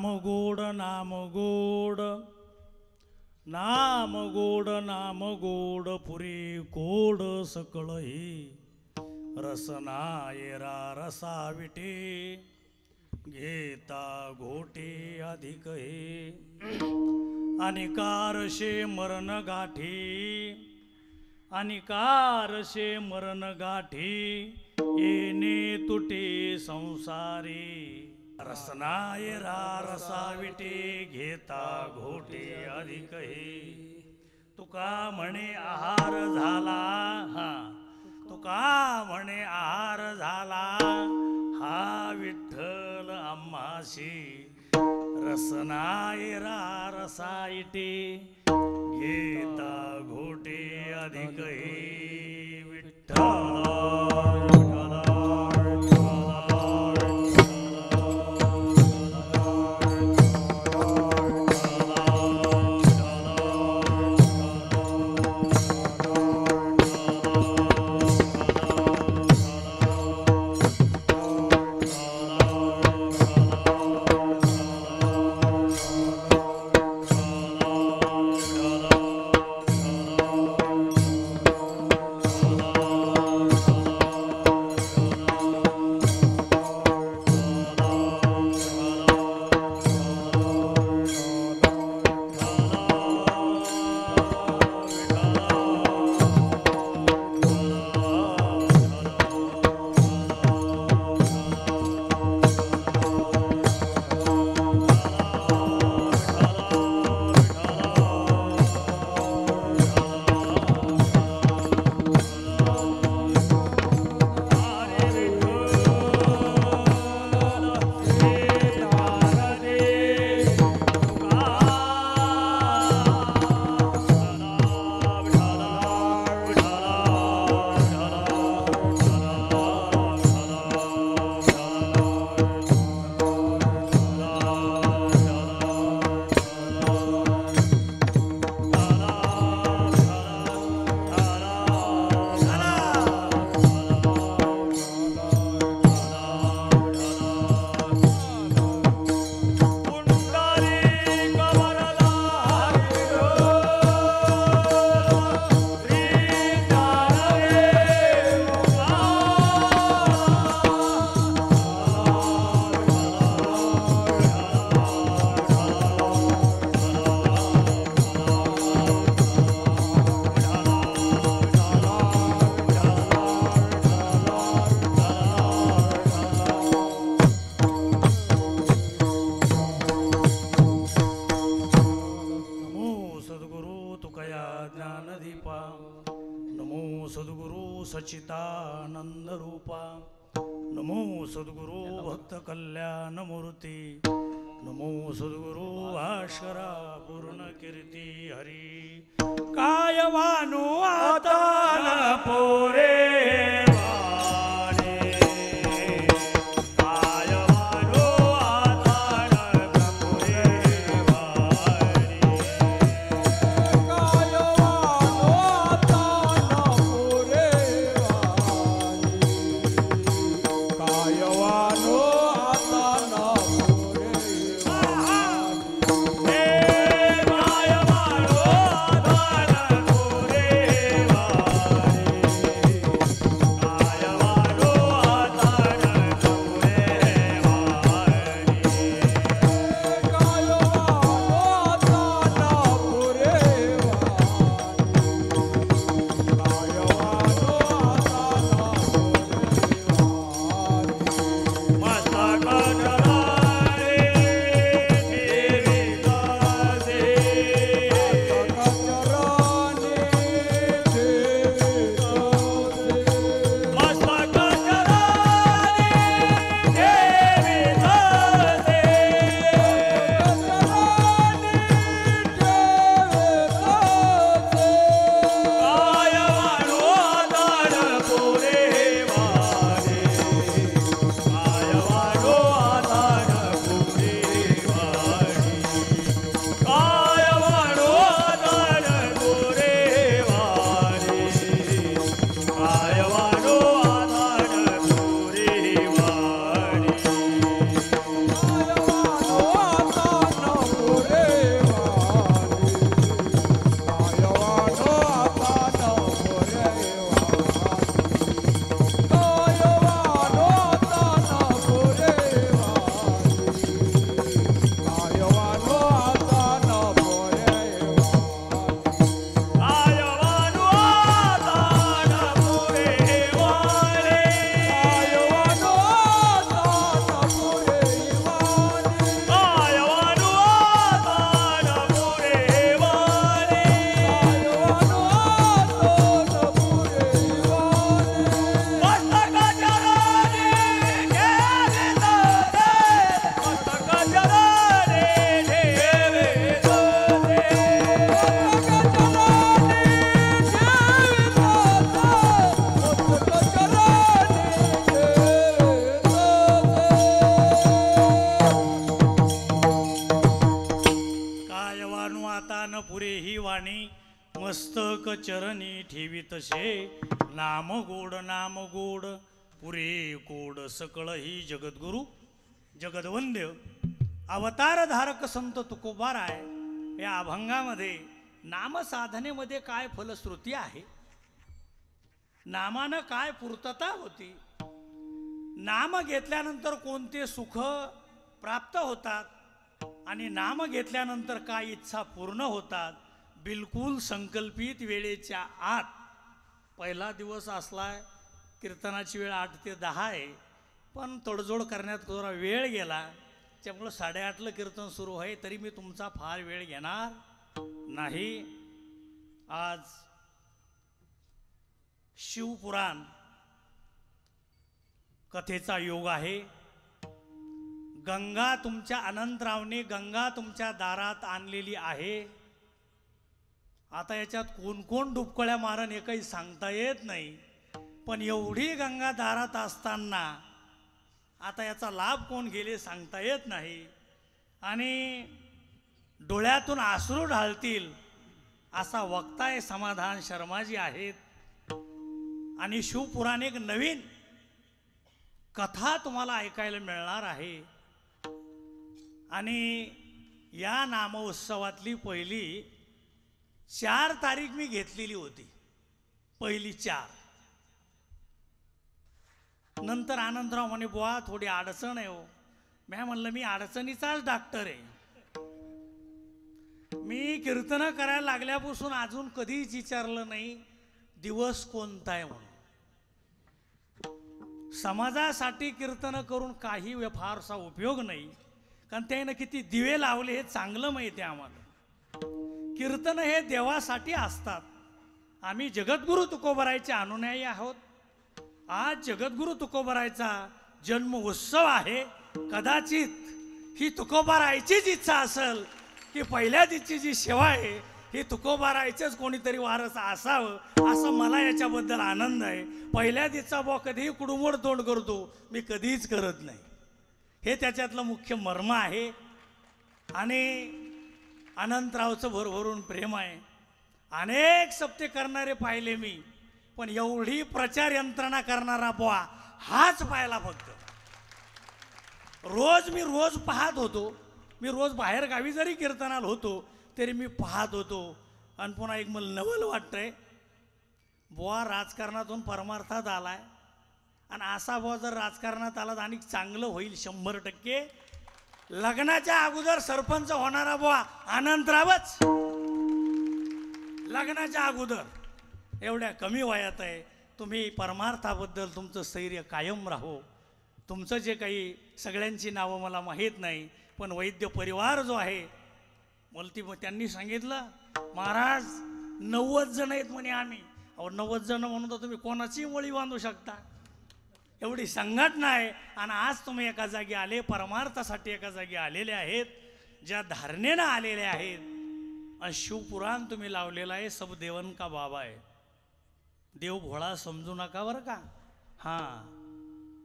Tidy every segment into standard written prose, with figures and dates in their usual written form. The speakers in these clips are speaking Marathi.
नाम गोड नाम गोड नाम गोड नाम गोड पुरी कोड सकळही रसना येरा रसाविटे घेता घोटे अधिक हे अनिकारशे मरण गाठी अनिकारशे मरण गाठी येणे तुटे संसारी रसना येरा रसाविटे घेता घोटे अधिक हे तुका म्हणे आहार झाला हा तुका म्हणे आहार झाला हा विठ्ठल आम्हाशी रसना येरा रसाविटे घेता घोटे अधिक हे विठ्ठल सच्चिदानंद रूपा नमो सद्गुरु भक्त कल्याण मूर्ती नमो सद्गुरु भास्करा पूर्ण कीर्ती हरी काय वानू आता न पोरे Hey! मस्तक चरणी ठेवीतसे नाम गोड पुरे गोड सकळ ही जगद्गुरु जगदवंद्य अवतार धारक संत तुकोबाराय या अभंगामध्ये नामसाधनेमध्ये काय फलश्रुती आहे, नामानं काय पूर्तता होती, नाम घेतल्यानंतर कोणते सुख प्राप्त होतात आणि नाम घेतल्यानंतर काय इच्छा पूर्ण होतात, बिलकुल संकल्पित वेळेच्या आत. पहिला दिवस असलाय, कीर्तनाची वेळ 8 ते 10 आहे, पण तडजोड करण्यात थोडा वेळ गेला, त्यामुळं 8:30ला कीर्तन सुरू आहे, तरी मी तुमचा फार वेळ घेणार नाही. आज शिवपुराण कथेचा योग आहे. गंगा तुमच्या अनंतरावने गंगा तुमच्या दारात आणलेली आहे. आता याच्यात कोण कोण डुबकळ्या मारण हे काही सांगता येत नाही, पण एवढी गंगा दारात असताना आता याचा लाभ कोण गेले सांगता येत नाही. आणि डोळ्यातून अश्रू ढाळतील असा वक्ताय समाधान शर्माजी आहेत. आणि शिवपुराण एक नवीन कथा तुम्हाला ऐकायला मिळणार आहे. आणि या नामोत्सवातली पहिली 4 तारीख मी घेतलेली होती, पहिली 4. नंतर आनंदराव म्हणे बुवा थोडी अडचण आहे हो. मी म्हणलं मी अडचणीचाच डॉक्टर आहे. मी कीर्तन करायला लागल्यापासून अजून कधीच विचारलं नाही दिवस कोणता आहे म्हणून. समाजासाठी कीर्तन करून काही फारसा उपयोग नाही, कारण त्यानं किती दिवे लावले हे चांगलं माहिती आहे आम्हाला. कीर्तन हे देवासाठी असतात. आम्ही जगद्गुरु तुकोबारायचे अनुयायी आहोत. आज जगद्गुरु तुकोबारायचा जन्म उत्सव आहे. कदाचित ही तुकोबारायचीच इच्छा असेल की पहिल्या दिवशी जी सेवा आहे ही तुकोबारायचंच कोणीतरी वारस असावं, असं मला याच्याबद्दल आनंद आहे. पहिल्या दिवसा बुवा कधीही कुडुमोड तोंड करतो, मी कधीच करत नाही. हे त्याच्यातलं मुख्य मर्म आहे. आणि अनंतरावचं भरभरून प्रेम आहे. अनेक सप्ते करणारे पाहिले मी, पण एवढी प्रचार यंत्रणा करणारा बुवा हाच पाहिला फक्त. मी रोज पाहत होतो. मी रोज बाहेर गावी जरी कीर्तनाला होतो तरी मी पाहत होतो. आणि पुन्हा एक मला नवल वाटतंय, बुवा राजकारणातून परमार्थात आलाय आणि असा बुवा जर राजकारणात आला तर आणि चांगलं होईल 100%. लग्नाच्या अगोदर सरपंच होणारा बुवा अनंतरावच. लग्नाच्या अगोदर एवढ्या कमी वयात आहे. तुम्ही परमार्थाबद्दल तुमचं स्थैर्य कायम राहो. तुमचं जे काही सगळ्यांची नावं मला माहीत नाही, पण वैद्य परिवार जो आहे मला त्यांनी सांगितलं महाराज 90 जण आहेत म्हणे आम्ही. अहो 90 जण म्हणून तर तुम्ही कोणाची मळी बांधू शकता, एवढी संघटना आहे. आणि आज तुम्ही एका जागी आले, परमार्थासाठी एका जागी आलेले आहेत, ज्या धारणेनं आलेले आहेत. आणि शिवपुराण तुम्ही लावलेलं आहे. सब देवन का बाबा आहे. देव भोळा समजू नका बरं का. हां,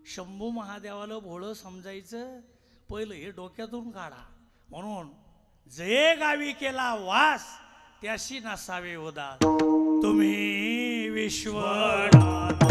शंभू महादेवाला भोळं समजायचं पहिलं हे डोक्यातून काढा. म्हणून जे गावी केला वास त्याशी नसावे उदास. तुम्ही विश्वनाथ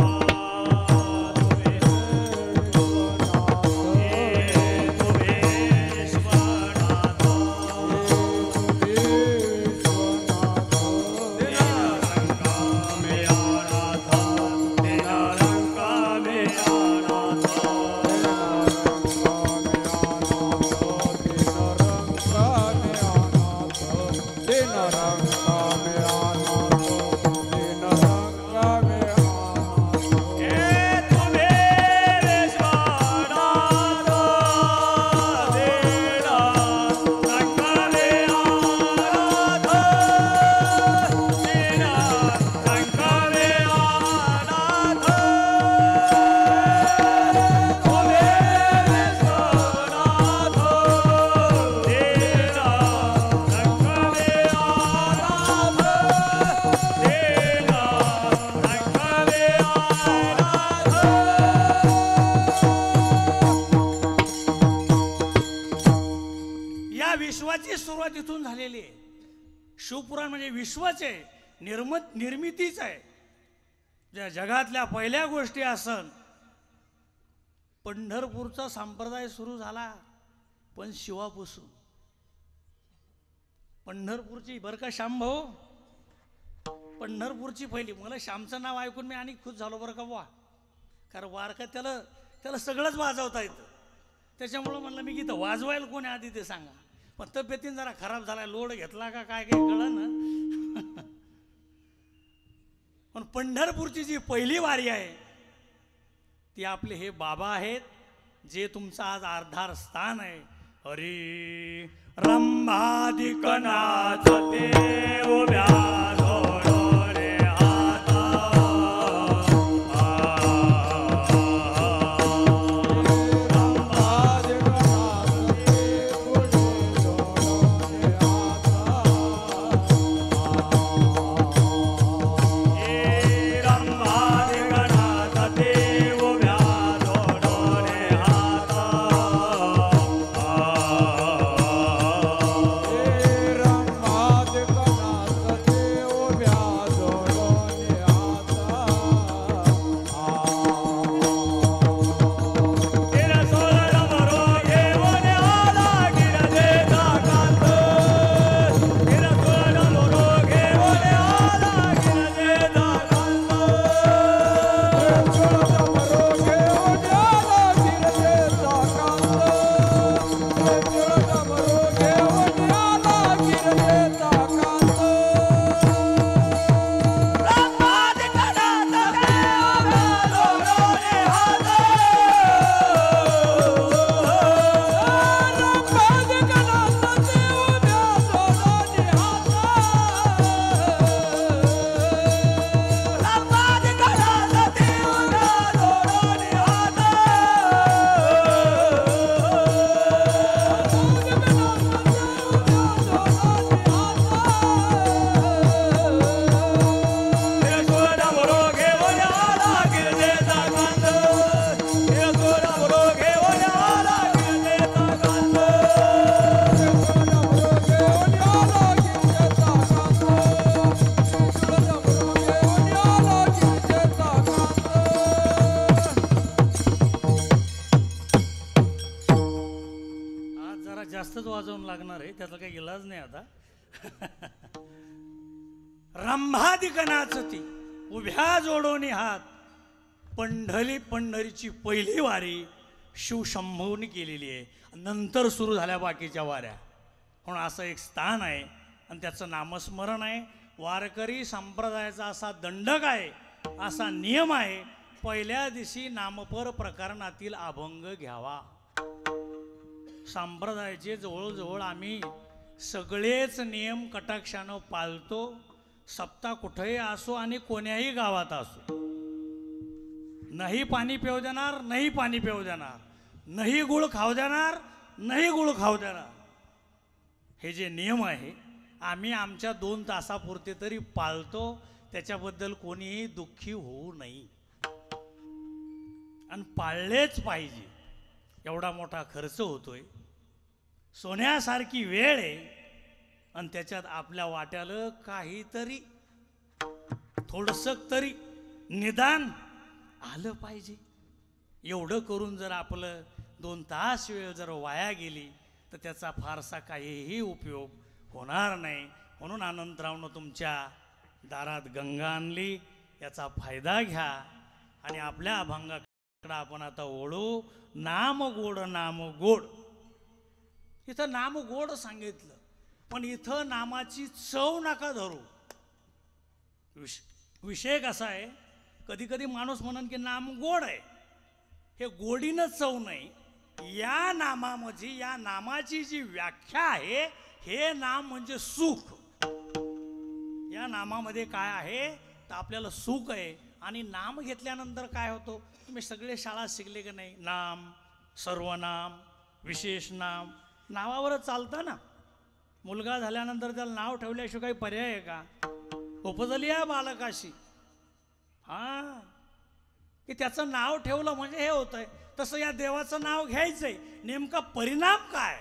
विश्वाची सुरुवात इथून झालेली आहे. शिवपुराण म्हणजे विश्वच आहे. निर्मितीच आहे. ज्या जगातल्या पहिल्या गोष्टी असन, पंढरपूरचा संप्रदाय सुरू झाला पण शिवापासून. पंढरपूरची बरं का श्याम भाऊ, पंढरपूरची पहिली. मला श्यामचं नाव ऐकून मी आणि खुश झालो बरं का बुवा, कारण वारका त्याला सगळंच वाजवता येतं. त्याच्यामुळं म्हणलं मी गीतं वाजवायला कोणी आधी ते सांगा. पण तब्येतीने जरा खराब झाला, लोड घेतला का काय काही कळलं ना. पण पंढरपूरची जी पहिली वारी आहे ती आपले हे बाबा आहेत, जे तुमचं आज आधारस्थान आहे. हरी रंभादिकनाथ ते उभ्या जास्तच वाजवून लागणार आहे, त्याचा काही इलाज नाही आता. रंभादिक नाचती उभ्या जोडोनी हात, पंढरीची पहिली वारी शिवशंभूनी केलेली आहे. नंतर सुरू झाल्या बाकीच्या वाऱ्या. म्हणून असं एक स्थान आहे आणि त्याचं नामस्मरण आहे. वारकरी संप्रदायाचा असा दंडक आहे, असा नियम आहे, पहिल्या दिवशी नामपर प्रकरणातील अभंग घ्यावा. संप्रदायाचे जवळजवळ आम्ही सगळेच नियम कटाक्षानं पाळतो. सप्ताह कुठेही असो आणि कोण्याही गावात असो. नाही पाणी पिऊ देणार, नाही पाणी पिऊ देणार, नाही गुळ खाऊ देणार, नाही गुळ खाऊ देणार. हे जे नियम आहे आम्ही आमच्या 2 तासापुरते तरी पाळतो. त्याच्याबद्दल कोणीही दुःखी होऊ नये आणि पाळलेच पाहिजे. एवढा मोठा खर्च होतोय, सोन्यासारखी वेळ आहे आणि त्याच्यात आपल्या वाट्याला काहीतरी थोडंसं तरी निदान आलं पाहिजे. एवढं करून जर आपलं 2 तास वेळ जर वाया गेली तर त्याचा फारसा काहीही उपयोग होणार नाही. म्हणून अनंतरावनं तुमच्या दारात गंगा आणली, याचा फायदा घ्या आणि आपल्या अभंगाकडे आपण आता ओढू. नाम गोड नाम गोड. इथं नाम गोड सांगितलं, पण इथं नामाची चव नका धरू. विषय कसा आहे, कधी कधी माणूस म्हणन की नाम गोड आहे. हे गोडीनं चव नाही. या नामामध्ये या नामाची जी व्याख्या आहे, हे नाम म्हणजे सुख. या नामामध्ये काय आहे तर आपल्याला सुख आहे. आणि नाम घेतल्यानंतर काय होतो, तुम्ही सगळे शाळा शिकले की नाही, नाम, सर्वनाम, विशेष नाम, नावावरच चालतं ना. मुलगा झाल्यानंतर त्याला नाव ठेवल्याशिवाय काही पर्याय आहे का? उपजली आहे बालकाशी. हां, की त्याचं नाव ठेवलं म्हणजे हे होतंय. तसं या देवाचं नाव घ्यायचंय, नेमका परिणाम काय?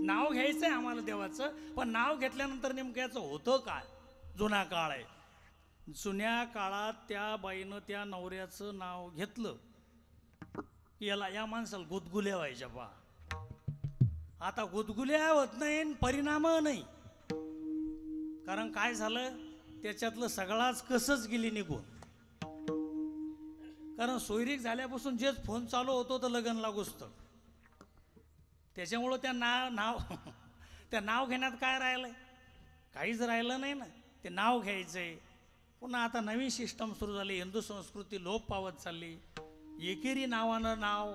नाव घ्यायचंय आम्हाला देवाचं, पण नाव घेतल्यानंतर नेमकं याचं होतं काय? जुना काळ आहे. जुन्या काळात त्या बाईनं त्या नवऱ्याचं नाव घेतलं की या माणसाला गुदगुल्या व्हायच्या बा. आता गुदगुल्या होत नाही, परिणाम नाही. कारण काय झालं, त्याच्यातलं सगळाच कसच गेली निघून. कारण सोयरीक झाल्यापासून जेच फोन चालू होतो तर लगनला घुसतं. त्याच्यामुळं त्या नाव घेण्यात काय राहिलंय, काहीच राहिलं नाही ना. ते नाव घ्यायचंय. पुन्हा आता नवीन सिस्टम सुरू झाली, हिंदू संस्कृती लोप पावत चालली. एकेरी नावानं नाव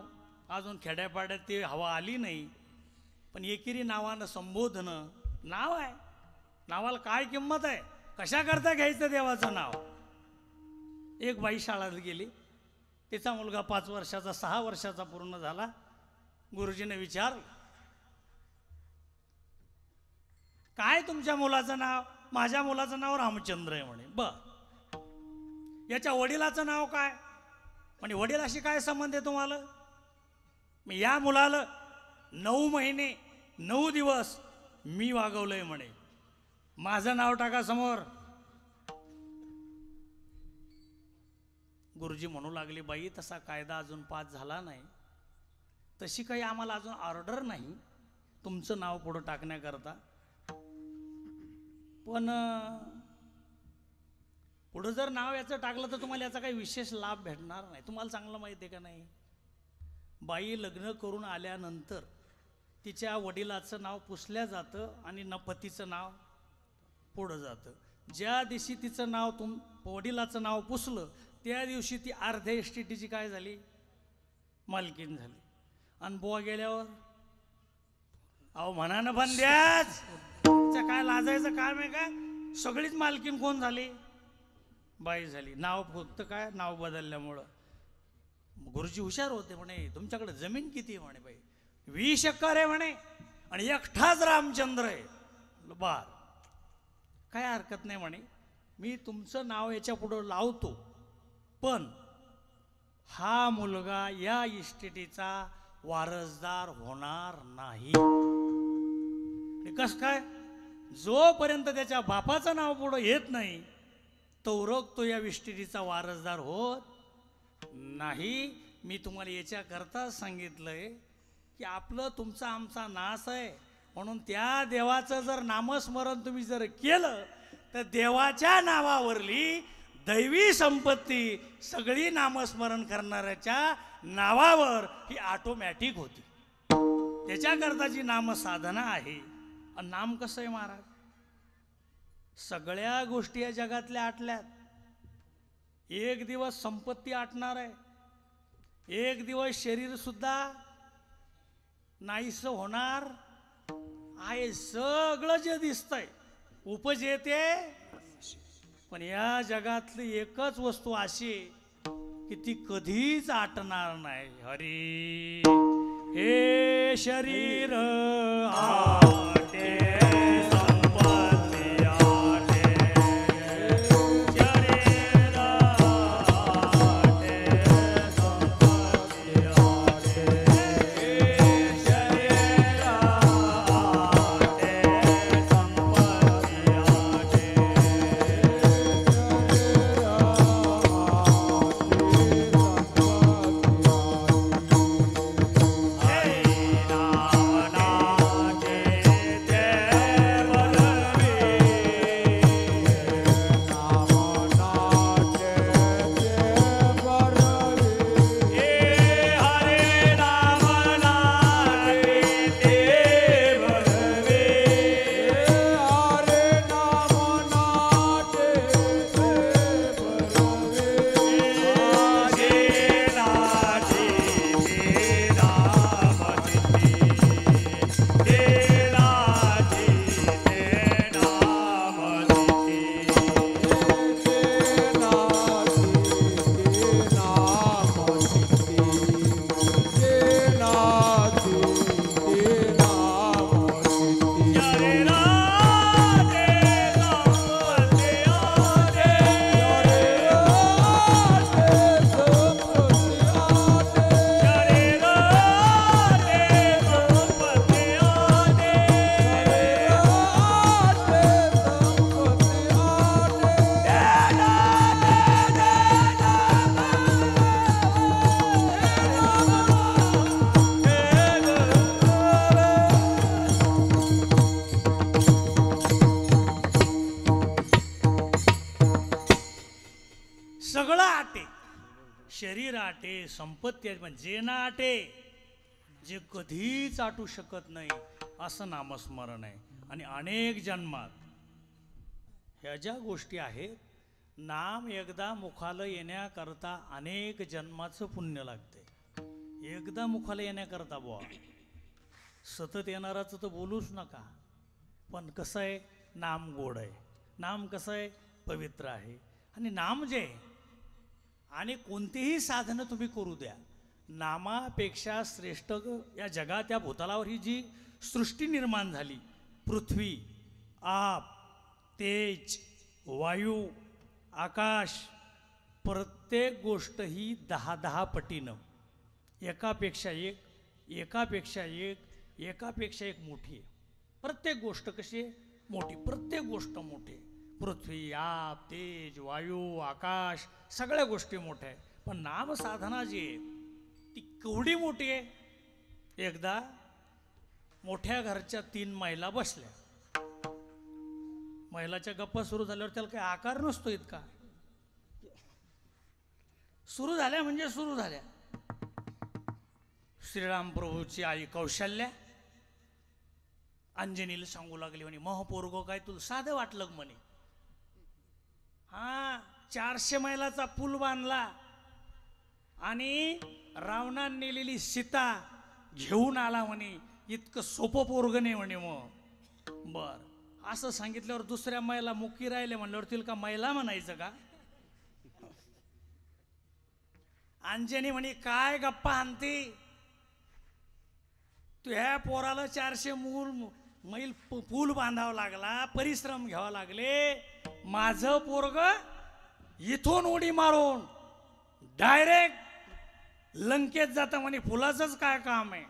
अजून खेड्यापाड्यात ते हवा आली नाही, पण एकेरी नावानं संबोधनं. नाव आहे, नावाला काय किंमत आहे, कशा करता घ्यायचं देवाचं नाव. एक बाई शाळेत गेली, तिचा मुलगा 5 वर्षाचा 6 वर्षाचा पूर्ण झाला. गुरुजीने विचारलं, काय तुमच्या मुलाचं नाव? माझ्या मुलाचं नाव रामचंद्र आहे म्हणे. याच्या वडिलाचं नाव काय? म्हणे वडिलाशी काय संबंध आहे तुम्हाला? मी या मुलाला 9 महिने 9 दिवस मी वागवलंय म्हणे, माझं नाव टाका समोर. गुरुजी म्हणू लागले, बाई तसा कायदा अजून पास झाला नाही, तशी काही आम्हाला अजून ऑर्डर नाही तुमचं नाव पुढं टाकण्याकरता. पण पुढं जर नाव याचं टाकलं तर तुम्हाला याचा काही विशेष लाभ भेटणार नाही. तुम्हाला चांगलं माहिती आहे का नाही, बाई लग्न करून आल्यानंतर तिच्या वडिलाचं नाव पुसल्या जातं आणि पतीचं नाव पुढं जातं. ज्या दिवशी तिचं नाव वडिलाचं नाव पुसलं त्या दिवशी ती अर्ध्या इस्टेटीची काय झाली, मालकीन झाली. आणि बुवा गेल्यावर अहो म्हणा ना बंद्याच, काय लाजायचं काम आहे का? सगळीच मालकीन कोण झाली? बाई झाली. नाव फक्त काय, नाव बदलल्यामुळं. गुरुजी हुशार होते, म्हणे तुमच्याकडे जमीन किती आहे? म्हणे बाई 20 एकर आहे म्हणे, आणि एकटाच रामचंद्र आहे. बार काय हरकत नाही म्हणे, मी तुमचं नाव याच्या पुढं लावतो, पण हा मुलगा या इस्टेटीचा वारसदार होणार नाही. कस काय? जोपर्यंत त्याच्या बापाचं नाव पुढं येत नाही तोवर तो या इस्टेटीचा वारसदार होत नाही. मी तुम्हाला याच्याकरता सांगितलंय की आपलं तुमचा आमचा नाश आहे, म्हणून त्या देवाचं जर नामस्मरण तुम्ही जर केलं तर देवाच्या नावावरली दैवी संपत्ती सगळी नामस्मरण करणाऱ्याच्या नावावर ही ऑटोमॅटिक होती. त्याच्याकरताची नामसाधना आहे. आणि नाम कसं आहे महाराज, सगळ्या गोष्टी या जगातल्या आटल्यात. एक दिवस संपत्ती आटणार आहे, एक दिवस शरीर सुद्धा नाहीसं होणार आहे. सगळं जे दिसतंय उपजेते, पण या जगातली एकच वस्तू अशी की ती कधीच आटणार नाही. हरी हे शरीर आटे संपत्ती आटे, शरीर आटे संपत्ती आटे, शरीर आटे संपत्ती आटे. Hey, na na, सगळं आटे, शरीर आटे, संपत्ती आटे, पण जे ना आटे, जे कधीच आटू शकत नाही असं नामस्मरण आहे. आणि अनेक जन्मात ह्या ज्या गोष्टी आहेत, नाम एकदा मुखाला येण्याकरता अनेक जन्माचं पुण्य लागते. एकदा मुखाला येण्याकरता बुवा, सतत येणाराचं तर बोलूच नका. पण कसं आहे, नाम गोड आहे, नाम कसं आहे, पवित्र आहे. आणि नाम जे, आणि कोणतेही साधनं तुम्ही करू द्या, नामापेक्षा श्रेष्ठ या जगात, या भूतलावर ही जी सृष्टी निर्माण झाली, पृथ्वी, आप, तेज, वायू, आकाश, प्रत्येक गोष्ट ही 10-10 पटीनं एकापेक्षा एक, एकापेक्षा एक, एकापेक्षा एक मोठी आहे. प्रत्येक गोष्ट कशी आहे, मोठी, प्रत्येक गोष्ट मोठी आहे. पृथ्वी, आप, तेज, वायू, आकाश, सगळ्या गोष्टी मोठ्या आहेत. पण नामसाधना जी आहे ती केवढी मोठी आहे. एकदा मोठ्या घरच्या 3 महिला बसल्या. महिलाच्या गप्पा सुरू झाल्यावर त्याला काही आकार नसतो इतका. सुरू झाल्या म्हणजे सुरू झाल्या. श्रीराम प्रभूची आई कौशल्या अंजनीला सांगू लागली, म्हणे महापोरगो काय तुला साधं वाटलं म्हणे. हा 400 मैलाचा पूल बांधला आणि रावणाने नेलेली सीता घेऊन आला म्हणे. इतकं सोपं पोरग नाही म्हणे. मग बर असं सांगितल्यावर दुसऱ्या महिला मुकी राहिले म्हणल्यावर तिला का महिला म्हणायचं का? अंजनी म्हणे काय गप्पा आणते तू, ह्या पोराला 400 मैल पूल बांधावा लागला, परिश्रम घ्यावा लागले. माझं पोरग इथून उडी मारून डायरेक्ट लंकेत जातं म्हणे. फुलाचंच काय काम आहे.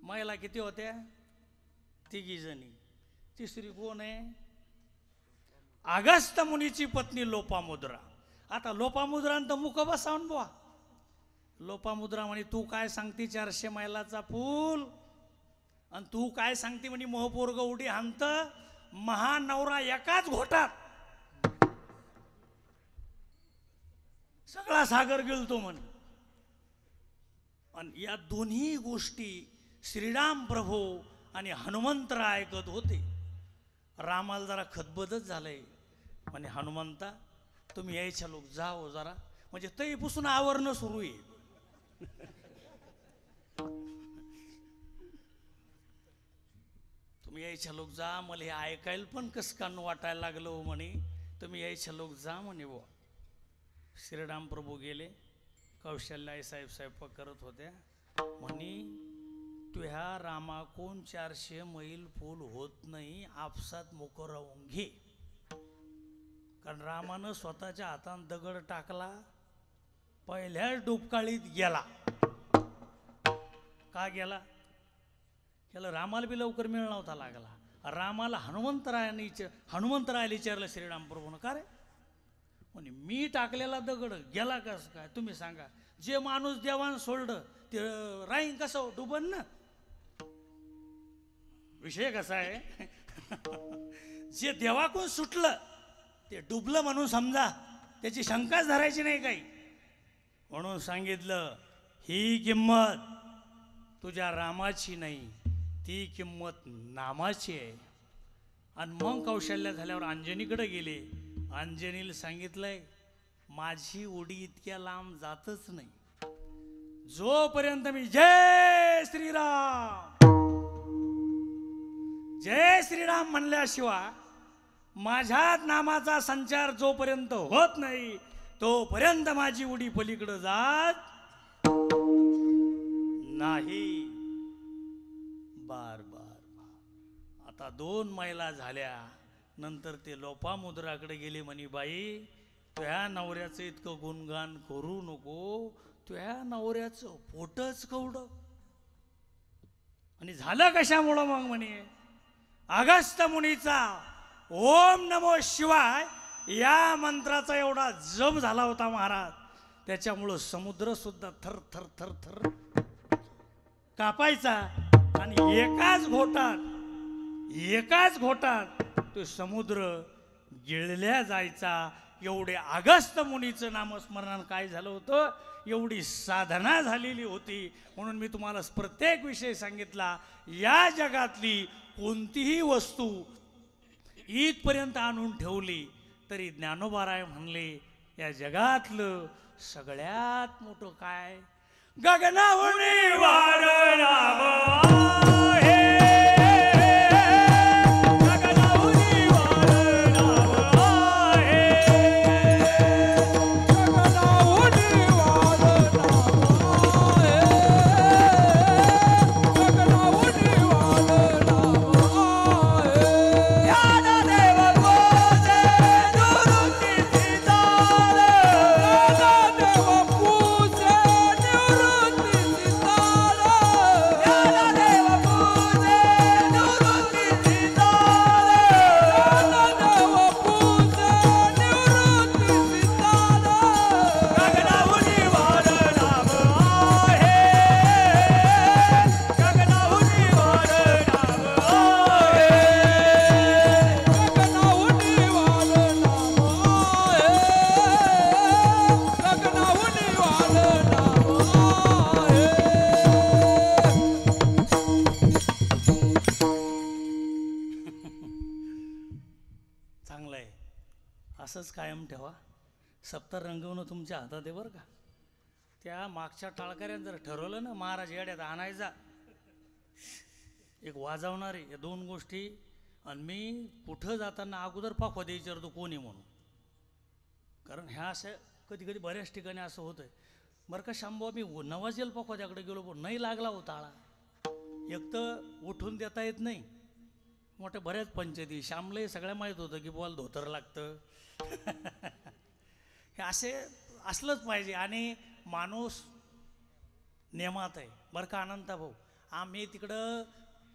महिला किती होत्या? 3 जणी. तिसरी कोण आहे? अगस्त्य मुनीची पत्नी लोपामुद्रा. आता लोपामुद्रांत मुख बसावून बुवा. लोपामुद्रा म्हणे तू काय सांगती 400 मैलाचा पूल, आणि तू काय सांगते म्हणे मोहपोरग उडी हाणत. महानवरा एकाच घोटात सगळा सागर गेलतो म्हणे. आणि या दोन्ही गोष्टी श्रीराम प्रभू आणि हनुमंतराय ऐकत होते. रामाला जरा खतबदच झालंय. म्हणे हनुमंता तुम्ही यायच्या लोक जाओ जरा, म्हणजे तईपासून आवरणं सुरू आहे. तुम्ही यायच्या लोक जा, मला हे ऐकायला पण कसं कान वाटायला लागलं म्हणे. तुम्ही यायच्या लोक जा म्हणे बुवा. श्रीराम प्रभू गेले. कौशल्याई साहेब स्वयंपाक करत होत्या. म्हणे तुह्या रामाकून 400 मैल पूल होत नाही, आपसात मोकं राहून घे. कारण रामानं स्वतःच्या हातानं दगड टाकला, पहिल्याच डुबकाळीत गेला. का गेला? त्याला रामाला बी लवकर मिळ नव्हता लागला. रामाला हनुमंतरायाला विचारलं श्रीराम प्रभूनं, का रे म्हणे मी टाकलेला दगड गेला कसं काय तुम्ही सांगा. जे माणूस देवान सोडलं ते राहीन कसं, डुबन ना. विषय कसा आहे, जे देवाकडून सुटलं ते डुबलं म्हणून समजा, त्याची शंकाच धरायची नाही काही. म्हणून सांगितलं ही किंमत तुझ्या रामाची नाही, ती किंमत नामाची आहे. आणि मग कौशल्य झाल्यावर अंजनीकडे गेले. अंजनीला सांगितलंय माझी उडी इतक्या लांब जातच नाही, जोपर्यंत मी जय श्रीराम म्हणल्याशिवाय माझ्या नामाचा संचार जोपर्यंत होत नाही तोपर्यंत माझी उडी पलीकडे जात नाही. बार आता 2 महिला झाल्या. नंतर ते लोपामुद्राकडे गेले. म्हणे बाई तुझ्या नवऱ्याचं इतकं गुणगान करू नको, तुझ्या नवऱ्याचं पोटच कवडं. आणि झालं कशामुळं मग म्हणे अगस्त्य मुनीचा ओम नमो शिवाय या मंत्राचा एवढा जप झाला होता महाराज. त्याच्यामुळं समुद्र सुद्धा थर थर थर थर कापायचा. आणि एकाच घोटात तो समुद्र गिळल्या जायचा. एवढे अगस्त मुनीचं नामस्मरण काय झालं होतं, एवढी साधना झालेली होती. म्हणून मी तुम्हाला प्रत्येक विषय सांगितला. या जगातली कोणतीही वस्तू इथपर्यंत आणून ठेवली तरी ज्ञानोबाराय म्हणले या जगातलं सगळ्यात मोठं काय, गगनावणी वाढणावं आहे. असंच कायम ठेवा. सप्ताह रंगवणं तुमच्या हातात आहे बरं का. त्या मागच्या टाळकऱ्यानं जर ठरवलं ना महाराज येड्यात आणायचा, एक वाजवणारे, या दोन गोष्टी. आणि मी कुठं जाताना अगोदर पाखवा द्यायचं विचारतो कोणी म्हणून. कारण ह्या असं कधी कधी बऱ्याच ठिकाणी असं होतंय बरं का. शांबा मी नवाजेल पाखवा त्याकडे गेलो पण नाही लागला होता आळा. एक तर उठून देता येत नाही, मोठ्या बऱ्याच पंचायती. श्यामलाही सगळ्या माहीत होतं की बॉल धोतर लागतं. हे असे असलंच पाहिजे. आणि माणूस नेमात आहे बरं का अनंता भाऊ. आम्ही तिकडं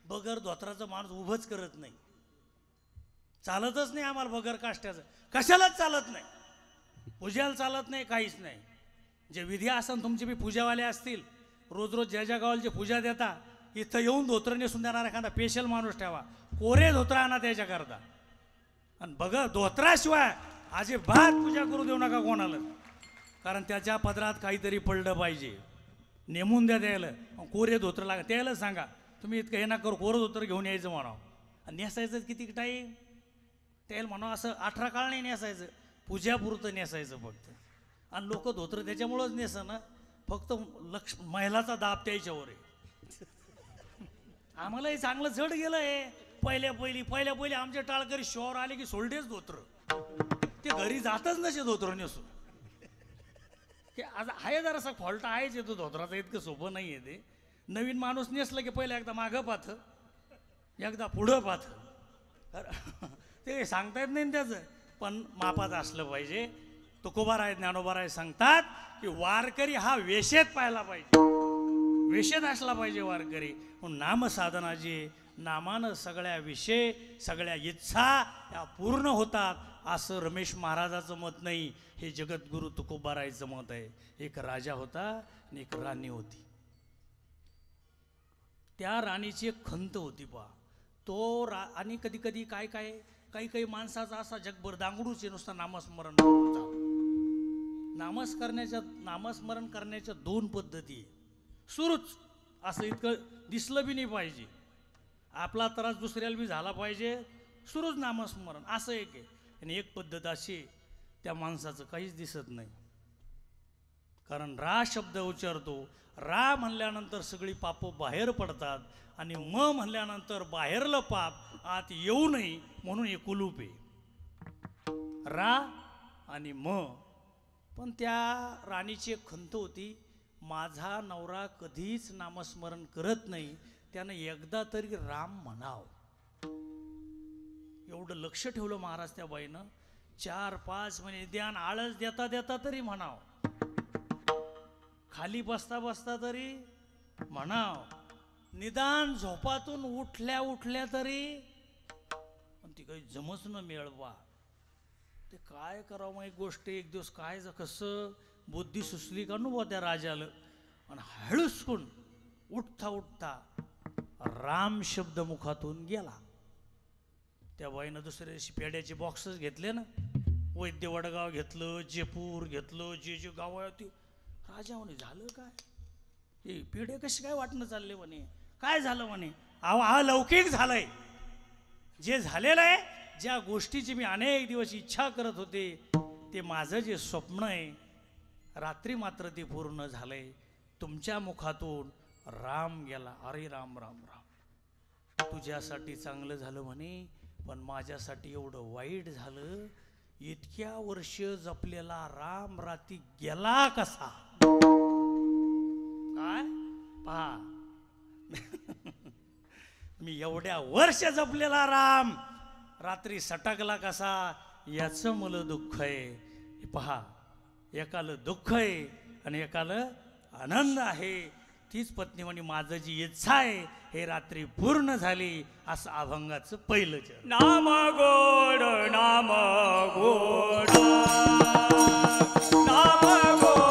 बगर धोतराचं माणूस उभंच करत नाही, चालतच नाही आम्हाला बगर काष्ट्याचं. कशालाच चालत नाही, पूजाला चालत नाही, काहीच नाही. जे विधी असन तुमचे बी पूजावाले असतील, रोज रोज ज्या ज्या गावाला जे पूजा देता इथं येऊन धोतर नेसून देणारा एखादा स्पेशल माणूस ठेवा. कोरे धोतर आणा त्याच्याकरता. आणि बघा धोत्राशिवाय अजिबात पूजा करू देऊ नका कोणाला. कारण त्याच्या पदरात काहीतरी पडलं पाहिजे. नेमून द्या त्याला. कोरे धोतर लागा त्याला सांगा तुम्ही इतकं हे ना करू, कोरं धोतर घेऊन यायचं म्हणावं. आणि नेसायचं किती टाईम त्याला म्हणावं. असं 18 काळ नाही नेसायचं, पूजापुरतं नेसायचं फक्त. आणि लोक धोतर त्याच्यामुळंच नेसन ना, फक्त महिलाचा दाब त्याच्यावर आहे. आम्हालाही चांगलं जड गेलं आहे. पहिल्या पहिली आमचे टाळकरी शोर आले की सोल्डेच धोतर. ते घरी जातच नसे धोतर नेसून. की आज आहे जरासा फॉल्ट आहेच येतो धोतराचा, इतकं सोपं नाही आहे ते. नवीन माणूस नेसलं की पहिला एकदा मागं पाथ, एकदा पुढं पाथ. ते सांगता येत नाही त्याचं, पण मापात असलं पाहिजे. तुकोबाराय ज्ञानोबाराय सांगतात की वारकरी हा वेशेत पाहिला पाहिजे, वेशेत असला पाहिजे वारकरी. म्हणून नामसाधना जी नामानं सगळ्या विषय सगळ्या इच्छा या पूर्ण होतात असं रमेश महाराजाचं मत नाही, हे जगद्गुरु तुकोबारायचं मत आहे. एक राजा होता आणि एक राणी होती. त्या राणीची एक खंत होती पहा. तो आणि कधी कधी काही माणसाचा असा जगभर दांगडूच आहे नुसतं नामस्मरण. नामस्मरण करण्याच्या दोन पद्धती सुरूच. असं इतकं दिसलं बी नाही पाहिजे, आपला त्रास दुसऱ्याला बी झाला पाहिजे, सुरूच नामस्मरण असं एक आहे. आणि एक पद्धत अशी त्या माणसाचं काहीच दिसत नाही. कारण रा शब्द उच्चारतो, रा म्हणल्यानंतर सगळी पापं बाहेर पडतात. आणि म म्हणल्यानंतर बाहेरलं पाप आत येऊ नये म्हणून हे कुलूप आहे, रा आणि म. पण त्या राणीची एक खंत होती, माझा नवरा कधीच नामस्मरण करत नाही, त्यानं एकदा तरी राम म्हणाव. एवढं लक्ष ठेवलं महाराज त्या बाईनं. 4-5 महिने ध्यान आळस देता देता तरी म्हणाव, खाली बसता बसता तरी म्हणाव, निदान झोपातून उठल्या उठल्या तरी. पण ती काही जमच न मिळवा. ते काय करावं एक गोष्ट. एक दिवस काय कसं बुद्धी सुचली का नु त्या राजाला. आणि हळूसकून उठता उठता राम शब्द मुखातून गेला. त्या बाईनं दुसऱ्या दिवशी पेड्याचे बॉक्सच घेतले ना, वैद्य वडगाव घेतलं, जेपूर घेतलं, जे जे गाव आहे ते राजा म्हणे झालं काय, हे पिढे कसे काय वाटणं चालले म्हणे, काय झालं म्हणे. अहो अलौकिक झालंय. जे झालेलं आहे, ज्या गोष्टीची मी अनेक दिवस इच्छा करत होते, ते माझं जे स्वप्न आहे रात्री मात्र ते पूर्ण झालंय. तुमच्या मुखातून राम गेला. अरे राम राम राम, तुझ्यासाठी चांगलं झालं म्हणे, पण माझ्यासाठी एवढं वाईट झालं. इतक्या वर्ष जपलेला राम रात्री गेला कसा. काय पहा मी एवढ्या वर्ष जपलेला राम रात्री सटकला कसा, याचं मला दुःख आहे. पहा, एकाला दुःख आहे आणि एकाला आनंद आहे. तीच पत्नी म्हणे माझं जी इच्छा आहे हे रात्री पूर्ण झाली. असं अभंगाचं पहिलं चरण. नाम गोड नाम गोड नाम गोड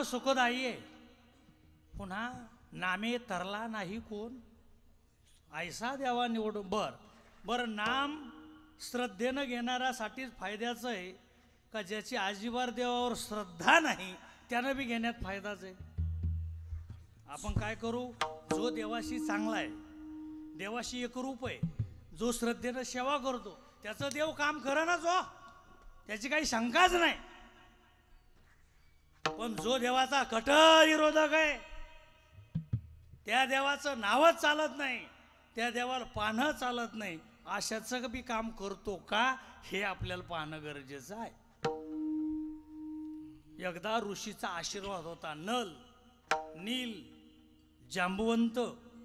सुखदायी आहे. पुन्हा नामे तरला नाही कोण, ऐसा द्यावा निवडून. बर नाम श्रद्धेनं घेणाऱ्यासाठीच फायद्याचं आहे का ज्याची आजीबार देवावर श्रद्धा नाही त्यानं बी घेण्यात फायदाच आहे. आपण काय करू, जो देवाशी चांगला आहे, देवाशी एकरूप आहे, जो श्रद्धेनं सेवा करतो त्याचं देव काम करेना, जो त्याची काही शंकाच नाही. पण जो देवाचा कठोर विरोधक आहे, त्या देवाचं नावच चालत नाही, त्या देवाला पानं चालत नाही, अशाचं बी काम करतो का हे आपल्याला पाहणं गरजेचं आहे. एकदा ऋषीचा आशीर्वाद होता. नल, नील, जांबुवंत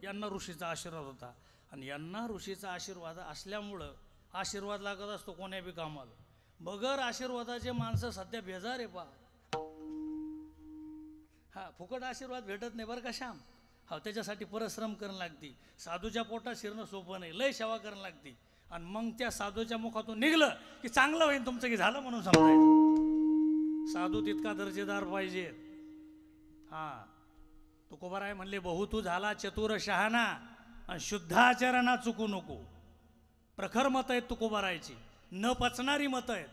यांना ऋषीचा आशीर्वाद होता. आणि यांना ऋषीचा आशीर्वाद असल्यामुळं आशीर्वाद लागत असतो कोण्या बी कामाला. बगर आशीर्वादाचे माणसं सध्या बेजार आहे पा. हा, फुकट आशीर्वाद भेटत नाही बरं का श्याम. हा, त्याच्यासाठी परिश्रम करणं लागते. साधूच्या पोटात शिरणं सोपं नाही, लय सेवा करणं लागते. आणि मग त्या साधूच्या मुखातून निघलं की चांगलं होईल तुमचं की झालं म्हणून समजायचं. साधू तितका दर्जेदार पाहिजे. हा, तुकोबाराय म्हणले, बहु तू झाला चतुर शहाणा आणि शुद्धाचरणा चुकू नको. प्रखर मत आहेत तुकोबारायची, न पचणारी मत आहेत.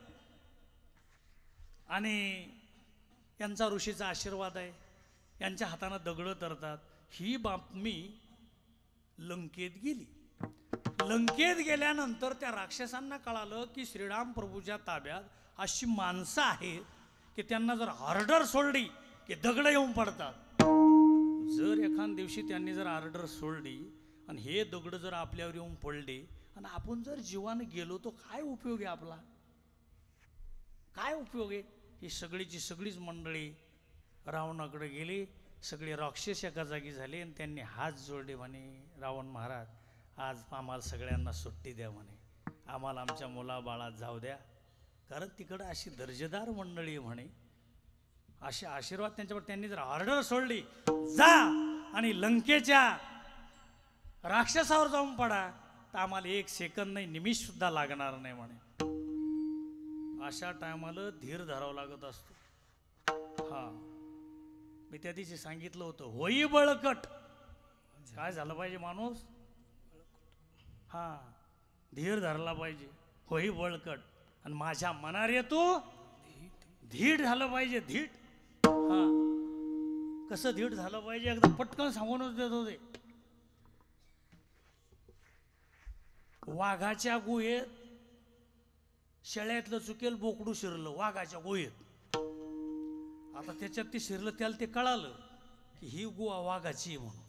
आणि यांचा ऋषीचा आशीर्वाद आहे, यांच्या हातानं दगडं तरतात. ही बातमी लंकेत गेली. लंकेत गेल्यानंतर त्या राक्षसांना कळालं की श्रीराम प्रभूच्या ताब्यात अशी माणसं आहेत की त्यांना जर ऑर्डर सोडली की दगड येऊन पडतात. जर एखाद दिवशी त्यांनी जर ऑर्डर सोडली आणि हे दगड जर आपल्यावर येऊन पडले आणि आपण जर जीवानं गेलो तर काय उपयोग आहे आपला, काय उपयोग आहे. ही सगळीची सगळीच मंडळी रावणाकडे गेली. सगळे राक्षस एका जागी झाले आणि त्यांनी हात जोडले म्हणे, रावण महाराज आज आम्हाला सगळ्यांना सुट्टी द्या म्हणे, आम्हाला आमच्या मुलाबाळात जाऊ द्या, कारण तिकडं अशी दर्जेदार मंडळी आहे म्हणे. असे आशीर्वाद त्यांच्यावर त्यांनी जर ऑर्डर सोडली, जा आणि लंकेच्या राक्षसावर जाऊन पडा, तर आम्हाला 1 सेकंद नाही, निमिष सुद्धा लागणार नाही म्हणे. अशा टायमाला धीर धरावा लागत असतो. हा, मी त्या दिवशी सांगितलं होतं, होई बळकट. काय झालं पाहिजे माणूस? हा, धीर धरला पाहिजे, होई बळकट. आणि माझ्या मनार येतो धीट झालं पाहिजे, धीट. हा, कसं धीट झालं पाहिजे एकदा पटकन सांगूनच देत होते. वाघाच्या गुहेत शेळ्यातलं चुकेल बोकडू शिरलं वाघाच्या गुहेत. आता त्याच्यात ते शिरलं, त्याला ते कळालं की ही गुहा वाघाची आहे म्हणून.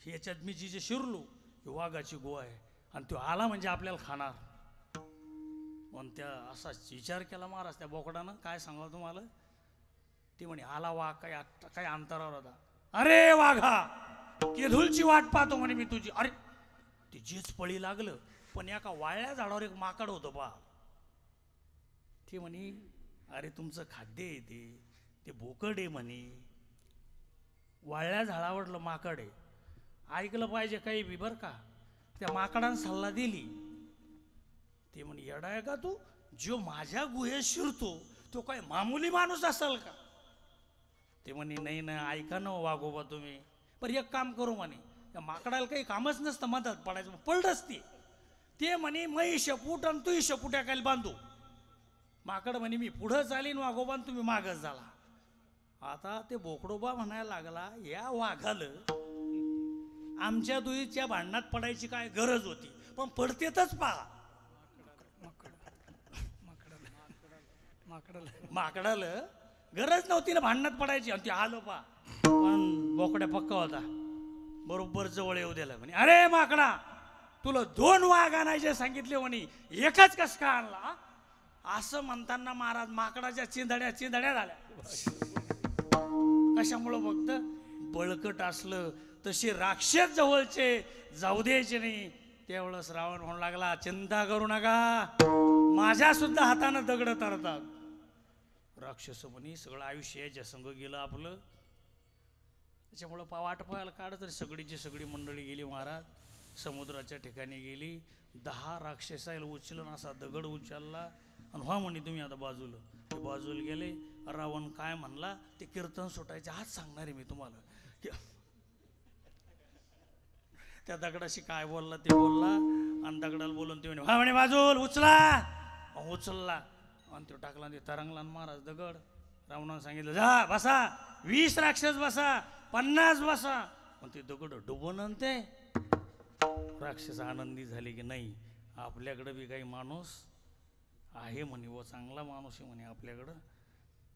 ही याच्यात मी जी शिरलो ही वाघाची गुहा आहे, आणि तो आला म्हणजे आपल्याला खाणार. पण त्या असा विचार केला महाराज त्या बोकडानं, काय सांगावं तुम्हाला. ती म्हणे आला वाघ, काही अंतरावर होता. अरे वाघा, केधुलची वाट पाहतो म्हणे मी तुझी. अरे ती जीच पळी लागलं, पण एका वाळल्या झाडावर एक माकड होतं बा. ती म्हणे अरे तुमचं खाद्य आहे ते बोकड आहे म्हणे, वाळल्या झाडावरलं माकड आहे, ऐकलं पाहिजे काही बी बरं का. त्या माकडानं सल्ला दिली. ते म्हणे येडा आहे का तू, जो माझ्या गुहेत शिरतो तो काय मामूली माणूस असेल का. ते म्हणे नाही ना, ऐका ना वाघोबा तुम्ही. पण एक काम करू म्हणे, त्या माकडाला काही कामच नसतं मदत पडायचं, पडलंच ते म्हणे मै शेपूट आणि तू शेपूट एकायला बांधू. माकड म्हणे मी पुढं चालीन वाघोबा आणि तुम्ही मागच झाला. आता ते बोकडोबा म्हणायला लागला, या वाघालं आमच्या दुईच्या भांडणात पडायची काय गरज होती, पण पडतेतच पहा. माकडाला गरज नव्हती ना भांडणात पडायची, आणि ते आलो पा. पण बोकड्या पक्का होता, बरोबर जवळ येऊ दिला. म्हणे अरे माकडा, तुला 2 वाघ आणायचे सांगितले म्हणे, एकच कस का आणला. असं म्हणताना महाराज माकडाच्या चिंधड्या झाल्या. कशामुळं? फक्त बळकट असलं तसे राक्षस जवळचे जाऊ द्यायचे नाही. त्यावेळेस रावण म्हणू लागला, चिंता करू नका, माझ्या सुद्धा हातानं दगड तरतात. राक्षस म्हणे सगळं आयुष्य याच्या संग गेलं आपलं. त्याच्यामुळं वाट पाहायला काढ तरी सगळीची सगळी मंडळी गेली महाराज. समुद्राच्या ठिकाणी गेली. 10 राक्षसाला उचलून असा दगड उचलला आणि व्हा म्हणे तुम्ही आता बाजूला. ते बाजूला गेले. रावण काय म्हणला ते कीर्तन सुटायचे आज सांगणार आहे मी तुम्हाला. त्या दगडाशी काय बोलला ते बोलला, आणि दगडाला बोलून ते म्हणे व्हा म्हणे बाजूला, उचलला आणि तो टाकला, ते तरंगला महाराज दगड. रावणानं सांगितलं जा बसा, 20 राक्षस बसा, 50 बसा. पण ते दगड डुबून आणते. राक्षस आनंदी झाले की नाही आपल्याकडं बी काही माणूस आहे म्हणे, व चांगला माणूस आहे म्हणे आपल्याकडं.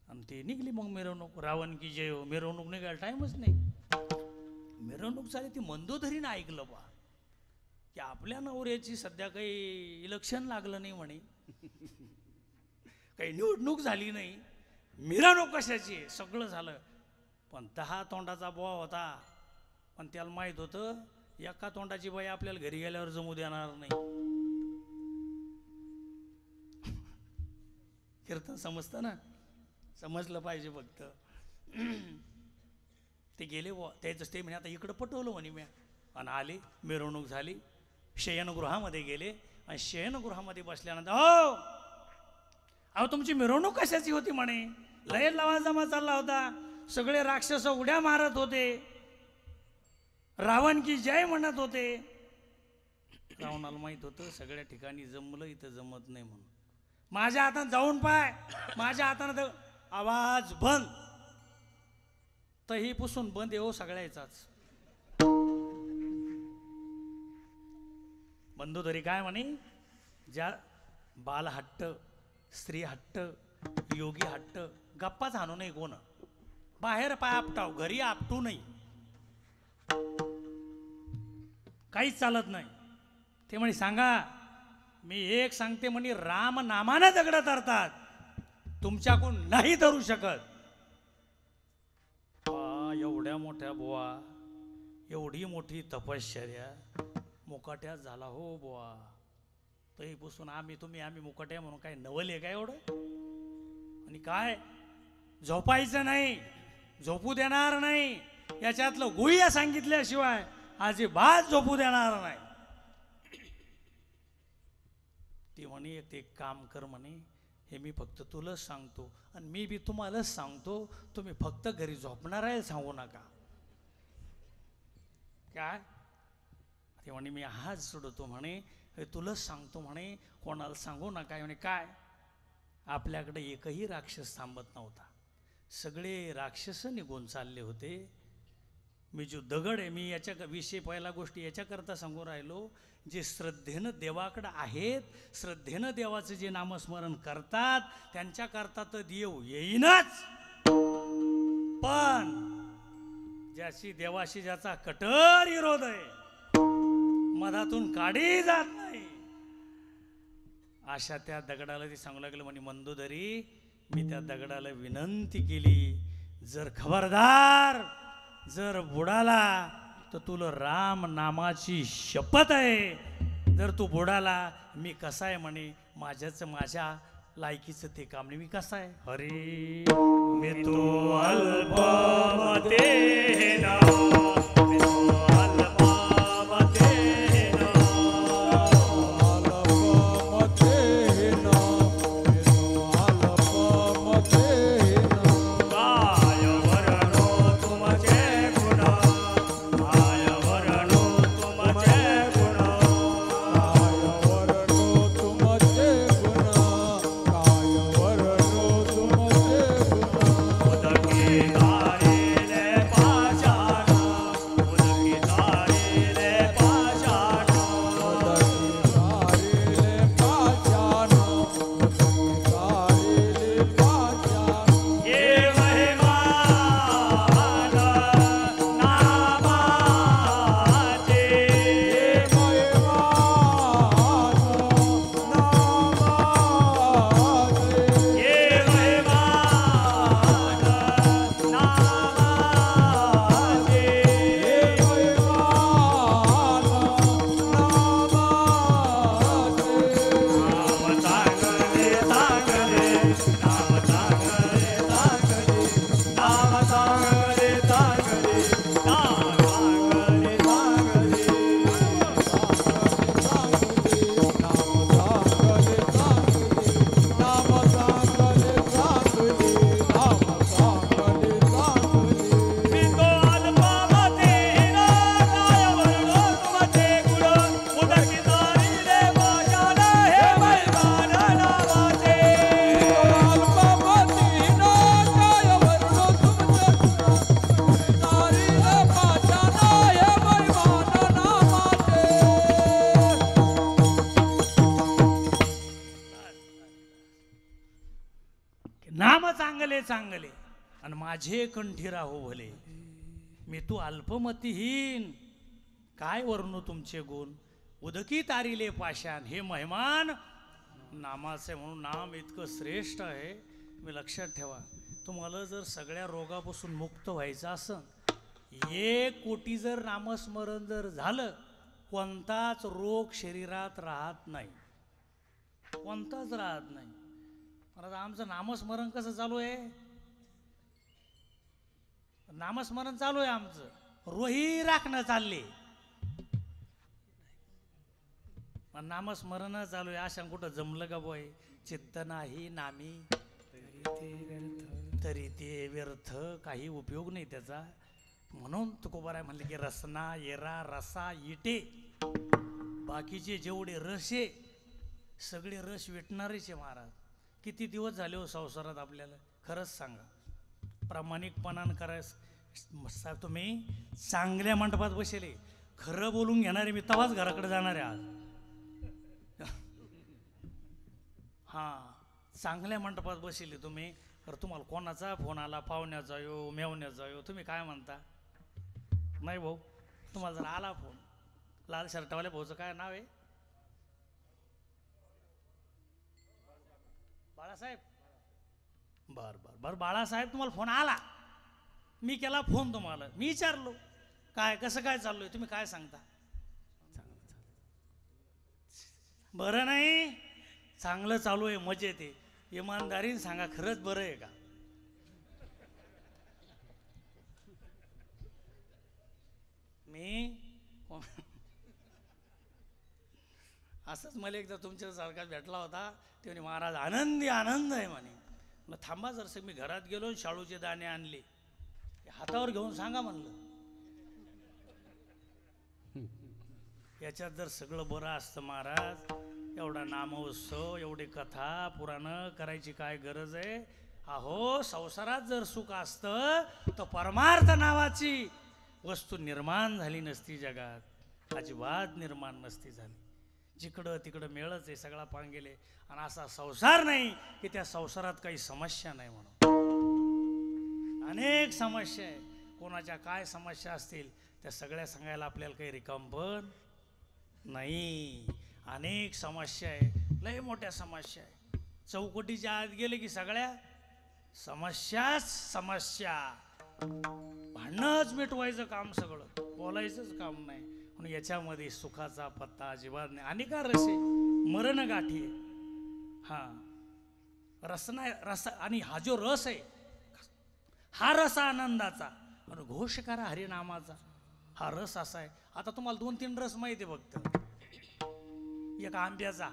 आणि ते निघली मग मिरवणूक. रावण की जय हो. मिरवणूक निघायला टाईमच नाही. मिरवणूक झाली. ती मंदोदरीनं ऐकलं बा की आपल्या नवऱ्याची सध्या काही इलेक्शन लागलं नाही म्हणे, काही निवडणूक झाली नाही, मिरवणूक कशाची, सगळं झालं. पण 10 तोंडाचा बुवा होता, पण त्याला माहीत होतं एका तोंडाची बाई आपल्याला घरी गेल्यावर जमू देणार नाही. कीर्तन समजतं ना, समजलं पाहिजे फक्त. ते गेले बुवा, त्याच ते म्हणे आता इकडं पटवलं म्हणे मी, आणि आले. मिरवणूक झाली. शयनगृहामध्ये गेले आणि शयनगृहामध्ये बसल्यानंतर अहो तुमची मिरवणूक कशाची होती म्हणे. लय लवाजमा चालला होता, सगळे राक्षस उड्या मारत होते, रावण की जय म्हणत होते. रावणाला माहित होतं सगळ्या ठिकाणी जमलं, इथं जमत नाही म्हणून. माझ्या हातात जाऊन पाय, माझ्या हातानं आवाज बंद, तही पुसून बंद येऊ सगळ्याचाच. बंधुधरी काय म्हणे, ज्या बाल हट्ट, स्त्री हट्ट, योगी हट्ट, गप्पाच आणू नये कोण, बाहेर पाय आपटाव, घरी आपटू नाही, काहीच चालत नाही. ते म्हणे सांगा, मी एक सांगते म्हणे, राम नामानं दगड तरतात, तुमच्याकडून नाही धरू शकत. एवढ्या मोठ्या बुवा, एवढी मोठी तपश्चर्या मुकाट्यात झाला हो बुवा. तरीपासून आम्ही मुकाट्या म्हणून काय नवल आहे काय एवढं? आणि काय झोपायचं नाही, झोपू देणार नाही, याच्यातलं गुह्य सांगितल्याशिवाय अजिबात झोपू देणार नाही. ती म्हणे एक काम कर म्हणे, हे मी फक्त तुलाच सांगतो आणि मी बी तुम्हालाच सांगतो, तुम्ही फक्त घरी झोपणार आहे सांगू नका. काय ते म्हणे मी हात सोडतो म्हणे, हे तुलाच सांगतो म्हणे, कोणाला सांगू नका. म्हणे काय? आपल्याकडे एकही राक्षस थांबत नव्हता, सगळे राक्षस निघून चालले होते. मी जो दगड आहे, मी याच्या विषयी पहिला गोष्टी याच्याकरता सांगू राहिलो, जे श्रद्धेनं देवाकडं आहेत, श्रद्धेनं देवाचं जे नामस्मरण करतात त्यांच्याकरता तर देव येईनच, पण ज्याची देवाशी ज्याचा कठोर विरोध आहे, मधातून काढी जात नाही, अशा त्या दगडाला ते सांगू लागलं म्हणे मंदोदरी, मी त्या दगडाला विनंती केली, जर खबरदार जर बुडाला तर तुला राम नामाची शपथ आहे, जर तू बुडाला मी कसा आहे म्हणे, माझ्या लायकीचं ते काम नाही, मी कसा आहे हरी मी तो अल्पमते ना, मी तो अल्पमते ना, अल्पमते ना, मी तो अल्पमते ना. काय वर्णो तुमचे गुण, काय वर्णो तुमचे गुण, काय वर्णो तुमचे गुण, काय वर्णो तुमचे गुण. उदकी तारेले पाषाण, उदकी तारेले पाषाण, उदकी तारेले पाषाण, उदकी तारेले पाषाण. ये महिमान नामाचे, ये महिमान नामाचे, ये महिमान नामाचे, ये महिमान नामाचे. नाम चांगले चांगले, नाम चांगले चांगले, नाम चांगले चांगले, नाम चांगले चांगले, नाम चांगले चांगले. मी तो अल्पमते ना, काय वर्णो तुमचे गुण, उदकी तारेले पाषाण, हे महिमान नामाचे. अल्पमते ना, काय वर्णो तुमचे गुण, तारेले पाषाण, हे महिमान नामाचे. नाम चांगले चांगले आणि माझे कंठी राहो भले, मी तू अल्पमतीहीन, काय वर्णू तुमचे गुण, उदकी तारिले पाषाण, हे महिमान नामाचे. म्हणून नाम इतकं श्रेष्ठ आहे. मी लक्षात ठेवा, तुम्हाला जर सगळ्या रोगापासून मुक्त व्हायचं असं, 1 कोटी जर नामस्मरण जर झालं, कोणताच रोग शरीरात राहत नाही, कोणताच राहत नाही. आता आमचं नामस्मरण कसं चालू आहे, नामस्मरण चालू आहे आमचं, रोही राखणं चालले, नामस्मरण चालू आहे. अशा कुठं जमलं का बोय, चित्त नाही नामी तरी ते व्यर्थ, काही उपयोग नाही त्याचा. म्हणून तुकोबाराय म्हणले की रसना येरा रसा इटे, बाकीचे जेवढे रस आहे सगळे रस विटणारेच आहे महाराज. किती दिवस झाले हो संसारात आपल्याला, खरंच सांगा, प्रामाणिकपणानं करायचं. तुम्ही चांगल्या मंडपात बसेले, खरं बोलून घेणारे, मी तवाच घराकडे जाणार आहे आज. हां, चांगल्या मंडपात बसले तुम्ही, तर तुम्हाला कोणाचा फोन आला, पाहुण्याचा यो मेवण्याचा यो, तुम्ही काय म्हणता? नाही भाऊ, तुम्हाला जर आला फोन, लाल शर्टवाल्या भाऊचं काय नाव आहे, बाळासाहेब, बर बर बर बाळासाहेब, तुम्हाला फोन आला? मी केला फोन तुम्हाला, मी विचारलो काय कसं काय चालू आहे, तुम्ही काय सांगता? बरं नाही, चांगलं चालू आहे, मजेत आहे. इमानदारीने सांगा, खरंच बरं आहे का? मी असंच मला एकदा तुमच्यासारखा भेटला होता, ते म्हणे महाराज आनंदी आनंद आहे म्हणे. मग थांबा जरसं, मी घरात गेलो, शाळूचे दाणे आणले, हातावर घेऊन सांगा म्हणलं. याच्यात जर सगळं बरं असतं महाराज, एवढा नामोत्सव, एवढी कथा पुराणं करायची काय गरज आहे? अहो, संसारात जर सुख असतं तर परमार्थ नावाची वस्तू निर्माण झाली नसती जगात, अजिबात निर्माण नसती झाली. जिकडं तिकडं मेळच आहे, सगळा पांग गेले. आणि असा संसार नाही की त्या संसारात काही समस्या नाही म्हणून. अनेक समस्या आहे, कोणाच्या काय समस्या असतील त्या सगळ्या सांगायला आपल्याला काही रिकाम पण नाही. अनेक समस्या आहे, लय मोठ्या समस्या आहे. चौकटीच्या आत गेले की सगळ्या समस्याच समस्या. भांडणंच मिटवायचं काम, सगळं बोलायचंच काम नाही. म्हणून याच्यामध्ये सुखाचा पत्ता अजिबात नाही. आणि का रसे मरण गाठी, हा रस नाही रस. आणि हा जो रस आहे, हा रस आनंदाचा, आणि घोष करा हरिनामाचा, हा रस असा आहे. आता तुम्हाला 2-3 रस माहिती आहे फक्त. एक आंब्याचा,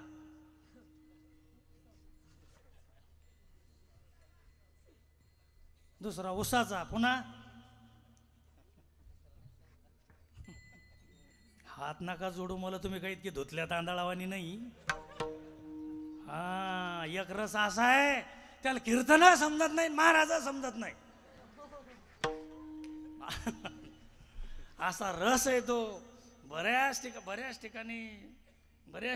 दुसरा उसाचा, पुन्हा हात नका जोडू मला, तुम्ही काही इतकी धुतल्या तांदळावानी नाही. हा एक रस असा आहे, त्याला कीर्तन समजत नाही, महाराज समजत नाही. असा रस आहे तो. बऱ्याच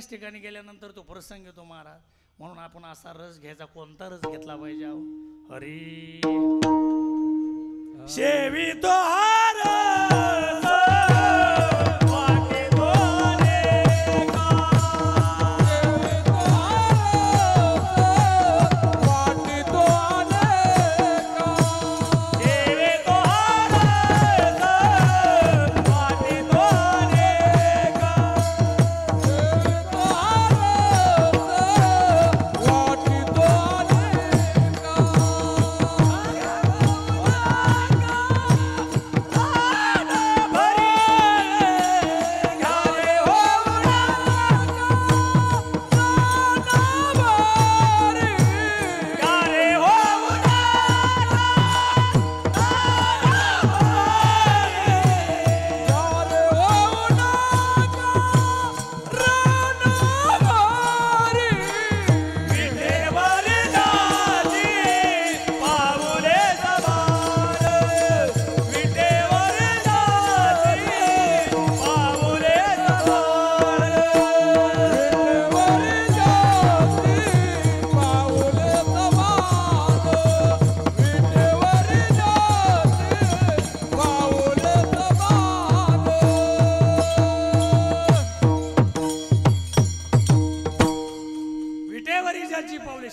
ठिकाणी गेल्यानंतर तो प्रसंग येतो महाराज. म्हणून आपण असा रस घ्यायचा. कोणता रस घेतला पाहिजे? हरी शेवी तो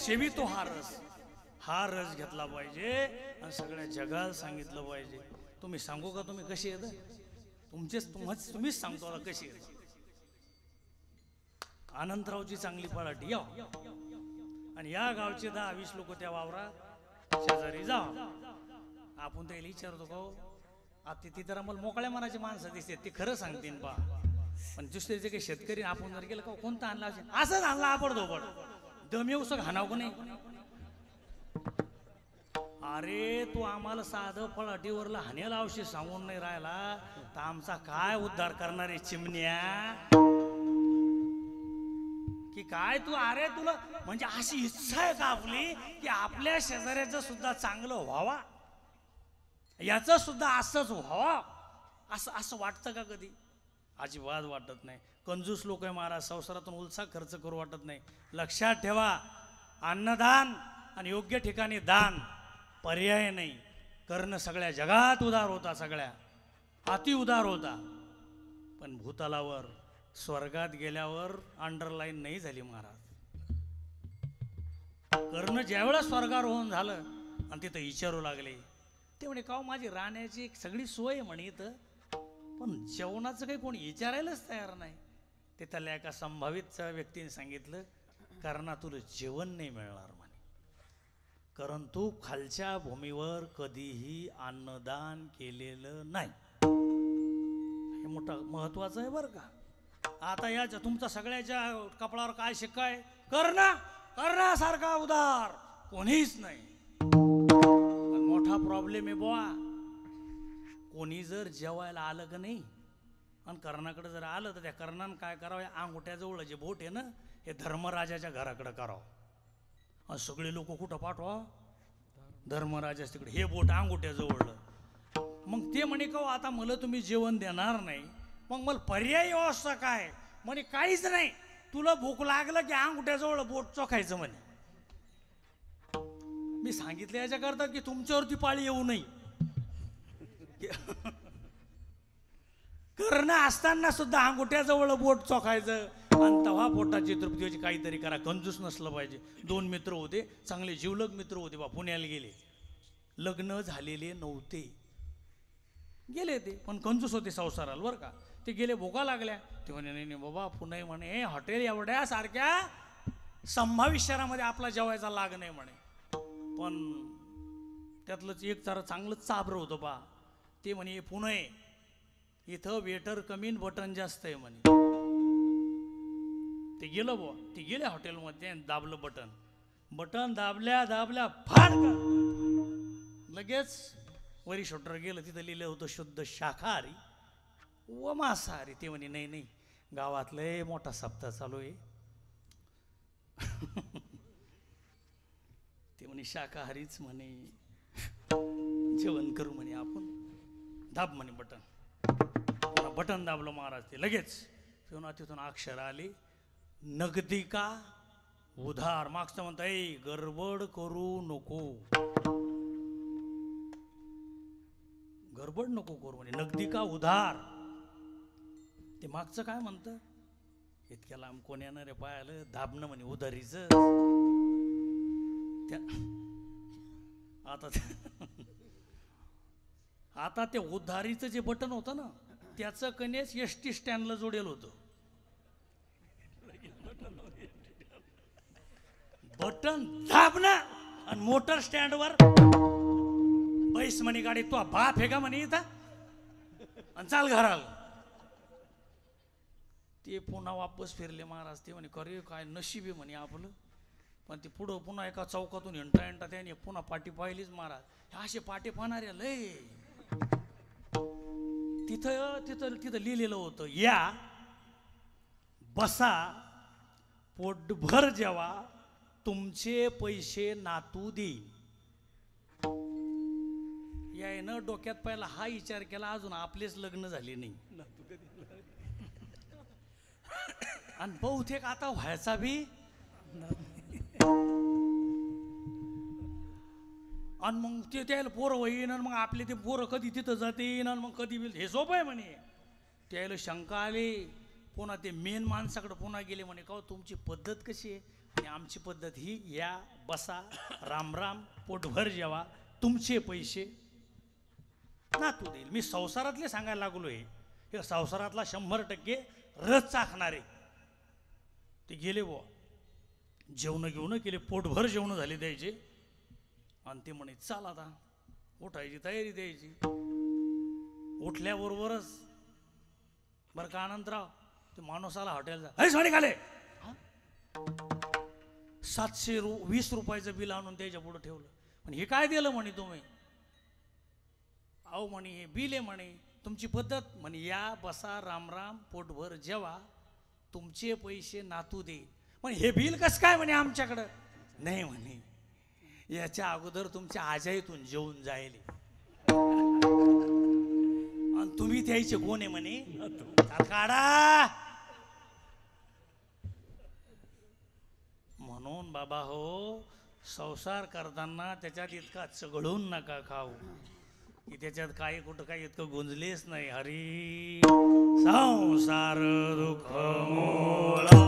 शेवी तो हा रस घेतला पाहिजे आणि सगळ्या जगाला सांगितलं पाहिजे. तुम्ही सांगू का तुम्ही कशी येत? तुम्हीच सांगतो आता कशी आहे. अनंतरावची चांगली पळाटी या, आणि या गावचे 10-20 लोक त्या वावरात शेजारी जा. आपण त्याला विचारतो का आता ती तर आम्हाला मोकळ्या मनाची माणसं दिसते, ती खरं सांगतील बा. पण दुसऱ्याचे काही शेतकरी आपण जर गेलं का कोणता आणला असंच आणला आपण धोपड दम येऊ सग हाणाव का नाही. अरे तू आम्हाला साधं फळाटीवरला हाण्याला औषध सांगून नाही राहिला तर आमचा काय उद्धार करणारे चिमण्या की काय तू? अरे तुला म्हणजे अशी इच्छा आहे का आपली की आपल्या शेजाऱ्याचं सुद्धा चांगलं व्हावा, याचं सुद्धा असंच व्हावा, असं वाटतं का कधी? अजिबात वाटत नाही. कंजूस लोक आहे महाराज, संसारातून उलसा खर्च करू वाटत नाही. लक्षात ठेवा, अन्नदान आणि योग्य ठिकाणी दान पर्याय नाही. कर्ण सगळ्या जगात उदार होता, सगळ्या अति उदार होता. पण भूतलावर स्वर्गात गेल्यावर अंडरलाईन नाही झाली महाराज. कर्ण ज्यावेळेस स्वर्गारोहण झालं आणि तिथं विचारू लागले. ते म्हणे का हो, माझी राहण्याची एक सगळी सोय आहे म्हणे इथं, पण जेवणाचं काही कोणी विचारायलाच तयार नाही. तिथल्या एका संभावित व्यक्तीने सांगितलं, कारण तुला जेवण नाही मिळणार म्हणे, कारण तू खालच्या भूमीवर कधीही अन्नदान केलेलं नाही. हे मोठं महत्वाचं आहे बरं का. आता या तुमचा सगळ्याच्या कपाळावर काय शिक्का आहे? करण्यासारखा उदार कोणीच नाही. पण मोठा प्रॉब्लेम आहे बुवा, कोणी जर जेवायला आलं का नाही आणि कर्णाकडे जर आलं तर त्या कर्णानं काय करावं, अंगुठ्याजवळ जे बोट आहे ना, हे धर्मराजाच्या घराकडे करावं. आणि सगळे लोक कुठं पाठवा? धर्मराजाच तिकडे, हे बोट अंगुठ्याजवळ. मग ते म्हणे का आता मला तुम्ही जेवण देणार नाही, मग मला पर्यायी व्यवस्था काय? म्हणे काहीच नाही, तुला भूक लागलं की अंगुठ्याजवळ बोट चोखायचं म्हणे. मी सांगितलं याच्या करता की तुमच्यावरती पाळी येऊ नये. कर्ण असताना सुद्धा अंगुठ्याजवळ बोट चोखायचं आणि तेव्हा पोटाची तृप्तीची काहीतरी करा. कंजूस नसलं पाहिजे. 2 मित्र होते, चांगले जीवलग मित्र होते बा, पुण्याला गेले, लग्न झालेले नव्हते, गेले ते पण कंजूस होते संसाराला बरं का. ते गेले, भोका लागल्या, ते म्हणे नाही नाही बाबा, पुणे म्हणे हॉटेल एवढ्या सारख्या संभावित शहरामध्ये आपला जेवायचा लाग नाही म्हणे. पण त्यातलंच एक जरा चांगलंच चाबरं होतं बा. ते म्हणे पुणे इथं वेटर कमी बटन जास्त आहे म्हणे. ते गेलं बुवा, ते गेले हॉटेलमध्ये, दाबलं बटन दाबल्या फाड का लगेच वरी शॉटर गेलं. तिथं लिहिलं होतं शुद्ध शाकाहारी व मांसाहारी. ते म्हणे नाही नाही, गावात लय मोठा सप्ताह चालू आहे. ते म्हणे शाकाहारीच म्हणे, जेवण करू म्हणे आपण. दाब म्हणे बटन दाबलं महाराज. ते लगेच तिथून अक्षर आली, नगदी का उधार. मागचं म्हणता गडबड करू नको, गडबड नको करू म्हणे, नगदी का उधार. ते मागचं काय म्हणतं, इतक्या लांब कोण येणार रे पायाला, दाबणं म्हणे उधारीचं. आता ते उधारीचं जे बटन होतं ना, त्याचं कनेच एसटी स्टँडला जोडेल होतं. बटन दाबणं आणि मोटर स्टँडवर बैस म्हणे गाडी, तो बाप आहे का म्हणे इथं, आणि चाल घराला. ते पुन्हा वापस फिरले महाराज. ते म्हणे करे काय नशीब आहे म्हणे आपलं. पण ते पुढं पुन्हा एका चौकातून एंटा त्याने पुन्हा पाठी पाहिलीच महाराज. असे पाठी पाहणारे लय. तिथं लिहिलेलं होतं, या बसा पोटभर जेवा, तुमचे पैसे नातू देईन. यायनं डोक्यात पहिला हा विचार केला, अजून आपलेच लग्न झाले नाही आणि बहुतेक आता व्हायचा बी. आणि मग ते त्याला पोरं होईन, आणि मग आपले ते पोरं कधी तिथं जातील, आणि मग कधी हे सोपं आहे म्हणे. त्याला शंका आली. पुन्हा ते मेन माणसाकडे पुन्हा गेले, म्हणे का तुमची पद्धत कशी आहे? आणि आमची पद्धत ही, या बसा राम पोटभर जेवा, तुमचे पैसे नातू देईल. मी संसारातले सांगायला लागलो आहे, हे संसारातला 100% रस चाखणारे. ते गेले बुवा, जेवणं घेऊन केले, पोटभर जेवणं झाले द्यायचे. आणि ते म्हणे चाल आता उठायची तयारी द्यायची. उठल्याबरोबरच बरं का आनंदराव, ते माणूस आला हॉटेलचा, हे साडी खाले, 720 रुपयाचं बिल आणून त्याच्या पुढे ठेवलं. पण हे काय दिलं म्हणे तुम्ही? अहो म्हणे हे बिल आहे म्हणे, तुमची पद्धत म्हणे, या बसा राम पोटभर जेवा, तुमचे पैसे नातू दे. पण हे बिल कसं काय म्हणे आमच्याकडं? नाही म्हणे, याच्या अगोदर तुमच्या आजाईतून जेवून जायले आणि तुम्ही त्याचे कोण आहे म्हणे, काढा. म्हणून बाबा हो, संसार करताना त्याच्यात इतका चघळून नका खाऊ की त्याच्यात काही कुठं काही इतकं गुंजलेच नाही. हरी संसार दुःख मोळा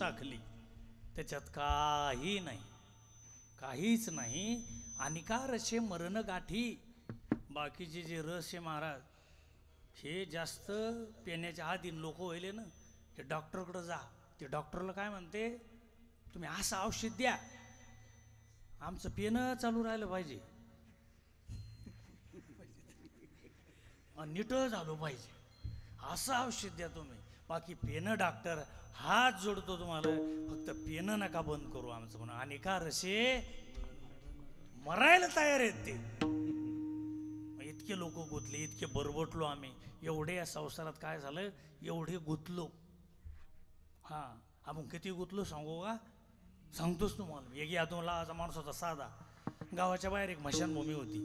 चाखली, त्याच्यात काही नाही, काहीच नाही. आणि का रसे मरण गाठी. बाकीचे जे रस आहे महाराज, हे जास्त पिण्याच्या आधीन लोक होईल ना, हे डॉक्टरकडे जा. ते डॉक्टरला काय म्हणते, तुम्ही असं औषध द्या, आमचं पिणं चालू राहिलं पाहिजे, नीट झालो पाहिजे, असं औषध द्या तुम्ही. बाकी पिणं डॉक्टर हात जोडतो तुम्हाला, फक्त पिणं नका बंद करू आमचं म्हणून. आणि का रसे मरायला तयार आहेत ते. इतके लोक गुंतले, इतके बरबटलो आम्ही, एवढे या संसारात काय झालं, एवढे गुंतलो. हा, आपण किती गुंतलो सांगू का, सांगतोच तुम्हाला. एक यादवला माणूस होता साधा, गावाच्या बाहेर एक मशानभूमी होती.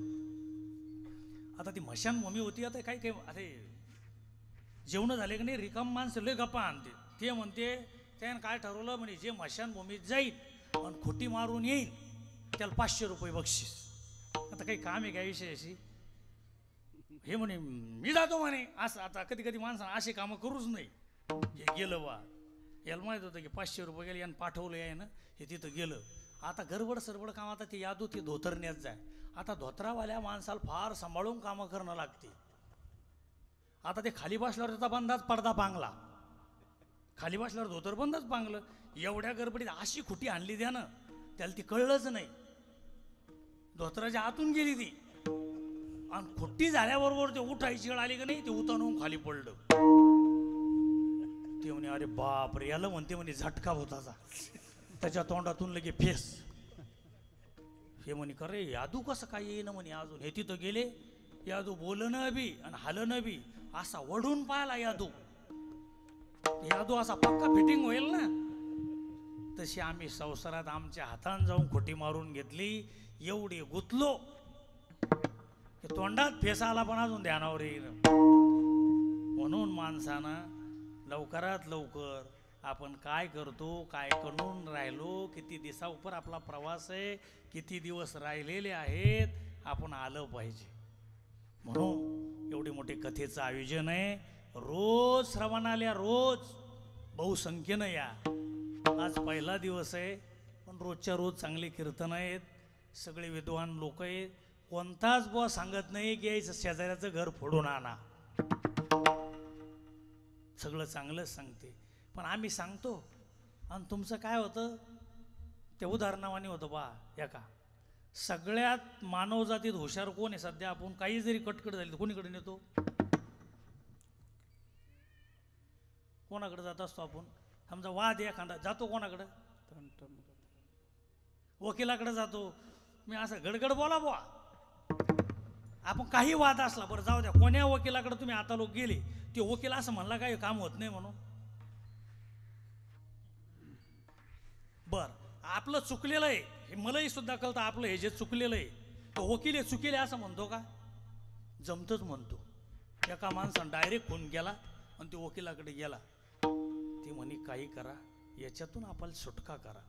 आता ती मशानभूमी होती, आता काही काही अरे जेवण झाले की नाही, रिकाम माणसं लय गप्पा आणते. ते म्हणते त्यानं काय ठरवलं म्हणजे, जे मशानभूमीत जाईल आणि खोटी मारून येईल त्याला 500 रुपये बक्षीस. आता काही काम आहे काय विषयाशी, हे म्हणे मी जातो म्हणे असं. आता कधी कधी माणसानं असे कामं करूच नाही. हे गेलं बा, याला माहीत होतं की 500 रुपये गेले, यानं पाठवलं आहे ना, हे तिथं गेलं. आता गडबड सरबड काम, आता ते यादू ते धोतरण्यात जाय. आता धोतरावाल्या माणसाला फार सांभाळून कामं करणं लागते. आता ते खाली बसल्यावर त्याचा बंदाच पडदा पांगला, खाली बसल्यावर धोतर बंदच पांगलं. एवढ्या गडबडीत अशी खुटी आणली त्यानं, त्याला ती कळलंच नाही, धोतराच्या आतून गेली ती. आणि खुट्टी झाल्याबरोबर ते उठायची वेळ आली का नाही, ते उतारून खाली पडलं. ते म्हणे अरे बाप रे, याला म्हणते म्हणे झटका होताचा, त्याच्या तोंडातून लगे फेस. हे म्हणे खरे यादू कसं काय येईन म्हणे अजून. हे तिथं गेले, यादू बोलणं बी आणि हालणं बी, असा वडून पाहिला यादू. यादू असा पक्का फिटिंग होईल ना. तशी आम्ही संसारात आमच्या हातान जाऊन खोटी मारून घेतली, एवढी गुंतलो की तोंडात फेस आला पण अजून ध्यानावर येईल. म्हणून माणसानं लवकरात लवकर आपण काय करतो, काय करून राहिलो, किती दिवसावर आपला प्रवास आहे, किती दिवस राहिलेले आहेत, आपण आलं पाहिजे. म्हणून एवढी मोठी कथेचं आयोजन आहे. रोज श्रवणाल्या, रोज बहुसंख्येनं या. आज पहिला दिवस आहे, पण रोजच्या रोज चांगले कीर्तन आहेत, सगळे विद्वान लोक आहेत. कोणताच बुवा सांगत नाही की यायचं शेजाऱ्याचं घर फोडून आणा, सगळं चांगलंच सांगते. पण आम्ही सांगतो आणि तुमचं काय होतं, ते उदाहरणावानी होतं बा. या का सगळ्यात मानवजातीत हुशार कोण आहे सध्या, आपण काही जरी कटकट झाली तर कोणीकडे नेतो, कोणाकडे जात असतो आपण. समजा वाद एखादा जातो कोणाकडं, वकिलाकडे जातो. मी असं गडगड बोला बुवा, आपण काही वाद असला, बरं जाऊ द्या, कोण्या वकिलाकडे तुम्ही आता लोक गेले, ते वकील असं म्हणला काही काम होत नाही म्हणून. बर आपलं चुकलेलं आहे हे मलाही सुद्धा कळतं, आपलं हे जे चुकलेलं आहे तो वकील चुकेले असं म्हणतो का, जमतच म्हणतो. एका माणसानं डायरेक्ट फोन केला आणि ते वकिलाकडे गेला. ते म्हणे काही करा, याच्यातून आपल्याला सुटका करा.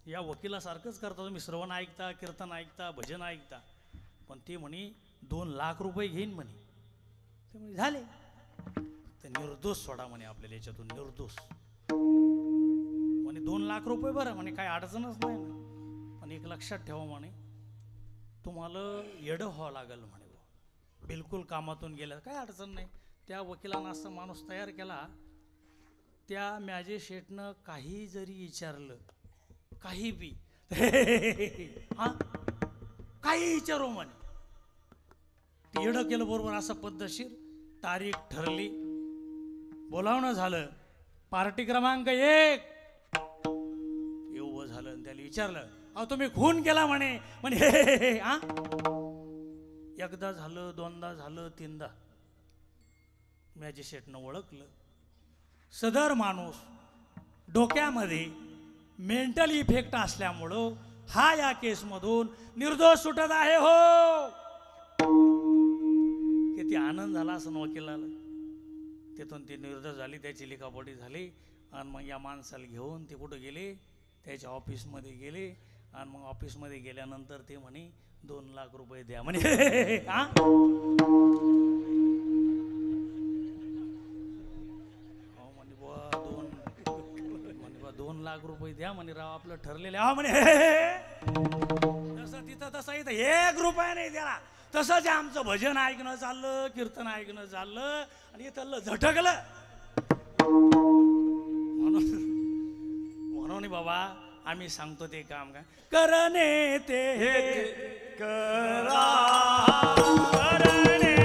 या वकिलासारखंच करता तुम्ही, श्रवण ऐकता, कीर्तन ऐकता, भजन ऐकता, पण ते म्हणे 2 लाख रुपये घेईन म्हणे. ते म्हणे झाले, ते निर्दोष सोडा म्हणे आपल्याला याच्यातून, निर्दोष म्हणे. 2 लाख रुपये बरं म्हणे, काही अडचणच नाही ना, पण एक लक्षात ठेवा म्हणे, तुम्हाला येडं व्हावं लागेल म्हणे. बिलकुल कामातून गेलं काय अडचण नाही. त्या वकिलानं असं माणूस तयार केला, त्या मॅजिस्ट्रेटनं काही जरी विचारलं, काही बी हा काही विचारू म्हणे, ते येडं केलं बरोबर असं पद्धतशीर. तारीख ठरली, बोलावणं झालं, पार्टी क्रमांक 1 येऊ झालं. आणि त्याला विचारलं, अहो तुम्ही खून केला म्हणे. म्हणे हा एकदा झालं, 2दा झालं, 3दा. मॅजिस्ट्रेटनं ओळखलं, सदर माणूस डोक्यामध्ये मेंटल इफेक्ट असल्यामुळं हा या केसमधून निर्दोष सुटत आहे. हो, किती आनंद झाला असं वकिलाला. तिथून ती निर्दोष झाली, त्याची लिखापटी झाली. आणि मग या माणसाला घेऊन ते कुठं गेले, त्याच्या ऑफिसमध्ये गेले. आणि मग ऑफिसमध्ये गेल्यानंतर ते म्हणे 2 लाख रुपये द्या म्हणे. हा म्हणे बुवा 2 म्हणे ₹1,00,000 द्या म्हणे राव आपलं ठरलेलं हा म्हणे हे. तसं तिथं तसं इथं ₹1 नाही द्या. तसंच आमचं भजन ऐकणं चाललं, कीर्तन ऐकणं चाललं आणि इथलं झटकलं. म्हणून बाबा आम्ही सांगतो ते काम काय करणे ते करा करणे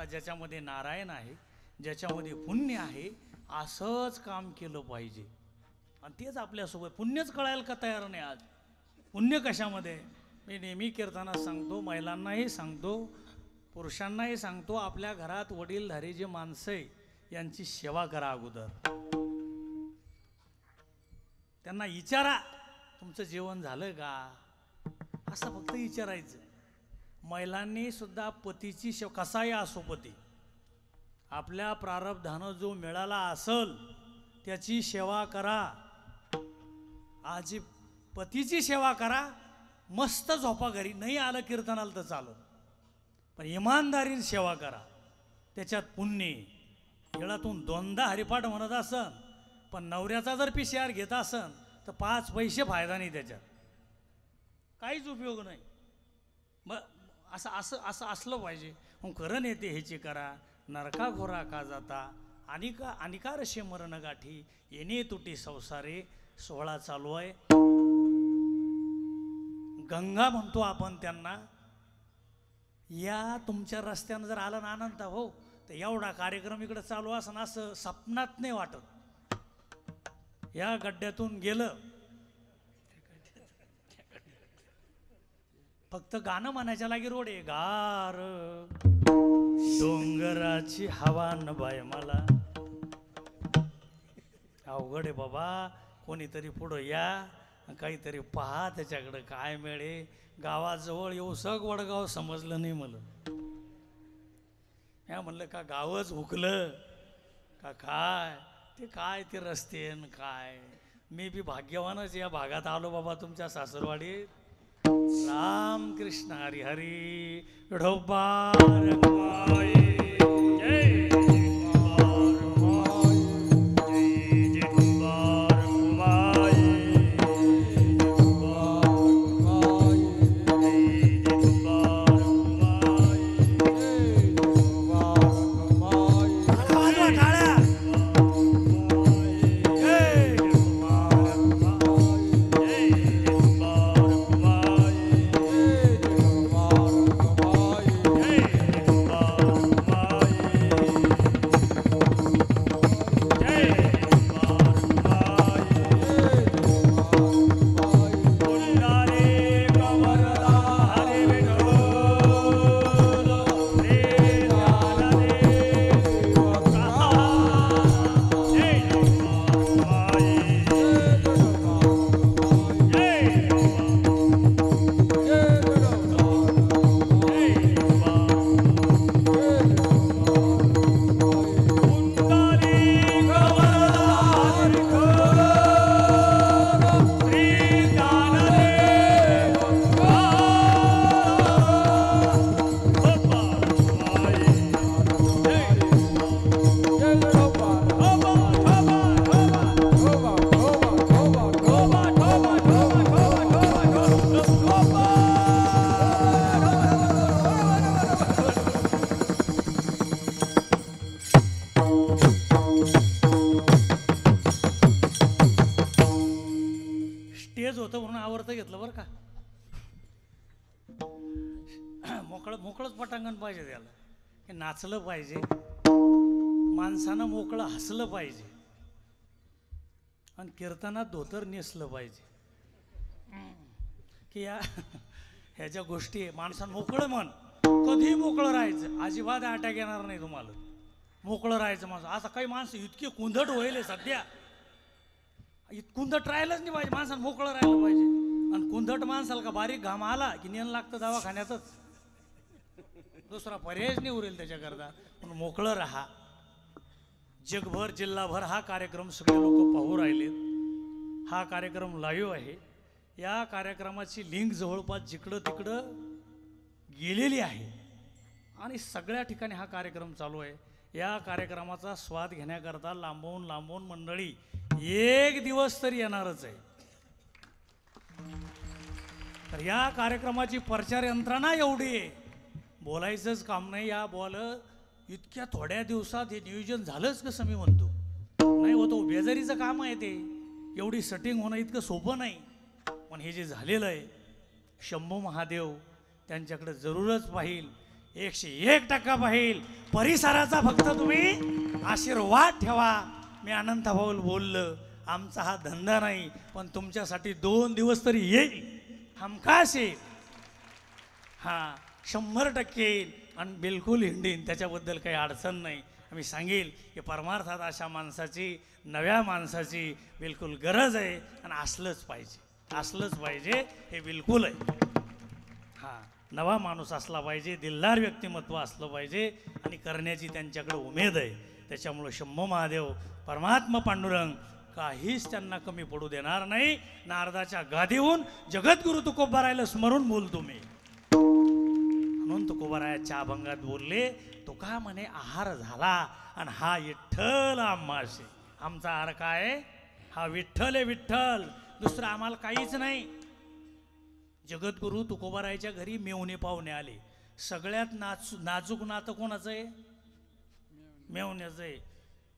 ज्याच्यामध्ये नारायण आहे, ज्याच्यामध्ये पुण्य आहे, असंच काम केलं पाहिजे. आणि तेच आपल्यासोबत पुण्यच कळायला का तयार नाही आज. पुण्य कशामध्ये मी नेहमी कीर्तनात सांगतो, महिलांनाही सांगतो, पुरुषांनाही सांगतो, आपल्या घरात वडीलधारी जे माणसं आहे यांची सेवा करा. अगोदर त्यांना विचारा तुमचं जेवण झालं का, असं फक्त विचारायचं. महिलांनी सुद्धा पतीची सेवा, कसाही असो पती, आपल्या प्रारब्धानं जो मिळाला असल त्याची सेवा करा. आजी पतीची सेवा करा. मस्त झोपा, घरी नाही आलं कीर्तनाला तर चालत, पण इमानदारीने सेवा करा, त्याच्यात पुण्य. वेळातून 2दा हरिपाठ म्हणत असन पण नवऱ्याचा जर PCR घेत असन तर 5 पैसे फायदा नाही, त्याच्यात काहीच उपयोग नाही. मग असं असं असं असलं पाहिजे. मग करण येते ह्याची करा. नरका घोरा का जाता अनिकारशे मरण गाठी, येणे तुटी संसारे. 16 चालू आहे. गंगा म्हणतो आपण त्यांना. या तुमच्या रस्त्यानं जर आला ना अनंत हो, तर एवढा कार्यक्रम इकडे चालू असं असं स्वप्नात नाही वाटत. या गड्ड्यातून गेलं फक्त गाणं म्हणायच्या लागी रोड आहे. गार डोंगराची हवा न बाय मला. अवघड आहे बाबा. कोणीतरी पुढं या, काहीतरी पहा, त्याच्याकडे काय मिळे. गावाजवळ येऊ सग वडगाव समजलं नाही मला. या म्हणलं का गावच हुकलं. का काय ते रस्ते न काय. मी बी भाग्यवानच या भागात आलो बाबा तुमच्या सासरवाडीत. राम कृष्ण हरी हरी विठोबा रखुमाई. जय स्टेज होतं म्हणून आवडतं घेतलं बरं का. मोकळंच पटांगण पाहिजे त्याला. हे नाचलं पाहिजे, माणसानं मोकळं हसलं पाहिजे आणि कीर्तनात धोतर नेसलं पाहिजे की ह्याच्या गोष्टी. माणसानं मोकळं मन कधी मोकळं राहायचं, अजिबात अटॅक येणार नाही तुम्हाला. मोकळं राहायचं माणसं. आता काही माणसं इतके कुंदट होईल सध्या, कुंदट राहिलंच नाही पाहिजे. माणसानं मोकळं राहिलं पाहिजे. आणि कुंदट माणसाला का बारीक घाम आला की नेन लागतं दवाखान्यातच, दुसरा पर्यायच नाही उरेल त्याच्याकरता. म्हणून मोकळं राहा. जगभर जिल्हाभर हा कार्यक्रम सगळे लोक पाहू राहिलेत. हा कार्यक्रम लाईव्ह आहे. या कार्यक्रमाची लिंक जवळपास जिकडं तिकडं गेलेली आहे आणि सगळ्या ठिकाणी हा कार्यक्रम चालू आहे. या कार्यक्रमाचा स्वाद घेण्याकरता लांबून मंडळी एक दिवस तरी येणारच आहे. तर या कार्यक्रमाची प्रचार यंत्रणा एवढी आहे, बोलायचंच काम नाही. या इतक्या थोड्या दिवसात हे नियोजन झालंच कसं मी म्हणतो. नाही होतो बेजारीचं काम आहे ते. एवढी सेटिंग होणं इतकं सोपं नाही. पण हे जे झालेलं आहे, शंभू महादेव त्यांच्याकडे जरूरच पाहिल, 101% पाहिल. परिसराचा फक्त तुम्ही आशीर्वाद ठेवा. मी अनंत भाऊल बोललं, आमचा हा धंदा नाही, पण तुमच्यासाठी 2 दिवस तरी येईल, हमखास येईल. हां 100% येईल आणि बिलकुल हिंडीन, त्याच्याबद्दल काही अडचण नाही. मी सांगेल की परमार्थात अशा माणसाची, नव्या माणसाची बिलकुल गरज आहे आणि असलंच पाहिजे. हे बिलकुल आहे. हां नवा माणूस असला पाहिजे, दिलदार व्यक्तिमत्व असलं पाहिजे आणि करण्याची त्यांच्याकडे उमेद आहे. त्याच्यामुळं शंभू महादेव, परमात्मा पांडुरंग काहीच त्यांना कमी पडू देणार नाही. नारदाच्या गादीहून जगद्गुरु तुकोबारायला स्मरून बोलतो मी. म्हणून तुकोबारायाच्या अभंगात बोलले, तुका म्हणे आहार झाला आणि हा विठ्ठल आम्हाशी. आमचा आहार काय? हा विठ्ठल आहे, विठ्ठल. दुसरं आम्हाला काहीच नाही. जगद्गुरु तुकोबारायच्या घरी मेवणे पाहुणे आले. सगळ्यात नाजूक नातं कोणाचं आहे? मेवण्याचं आहे.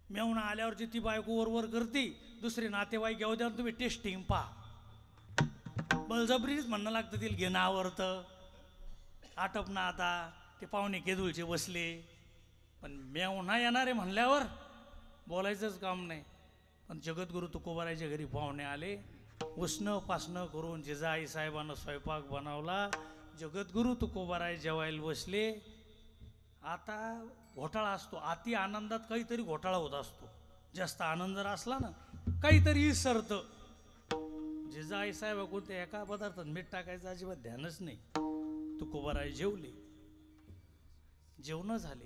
मेवणा आल्यावरची ती बायको वरवर करती, दुसरे नातेवाईक येऊ द्या तुम्ही टेस्टिंग पहा. बळजबरीच म्हणणं लागतं तिला घेणं आवडतं. आटप ना आता ते पाहुणे केदुलचे बसले, पण मेवणा येणार आहे म्हणल्यावर बोलायचंच काम नाही. पण जगद्गुरु तुकोबारायच्या घरी पाहुणे आले. उसणं पासणं करून जिजाई साहेबांना स्वयंपाक बनवला. जगद्गुरु तुकोबाराय जेवायला बसले. आता घोटाळा असतो, अति आनंदात काहीतरी घोटाळा होत असतो. जास्त आनंद जर असला ना काहीतरी विसरतं. जिजाई साहेब कोणत्या एका पदार्थात मीठ टाकायचं अजिबात ध्यानच नाही. तुकोबाराय जेवले. जेवणं झाले.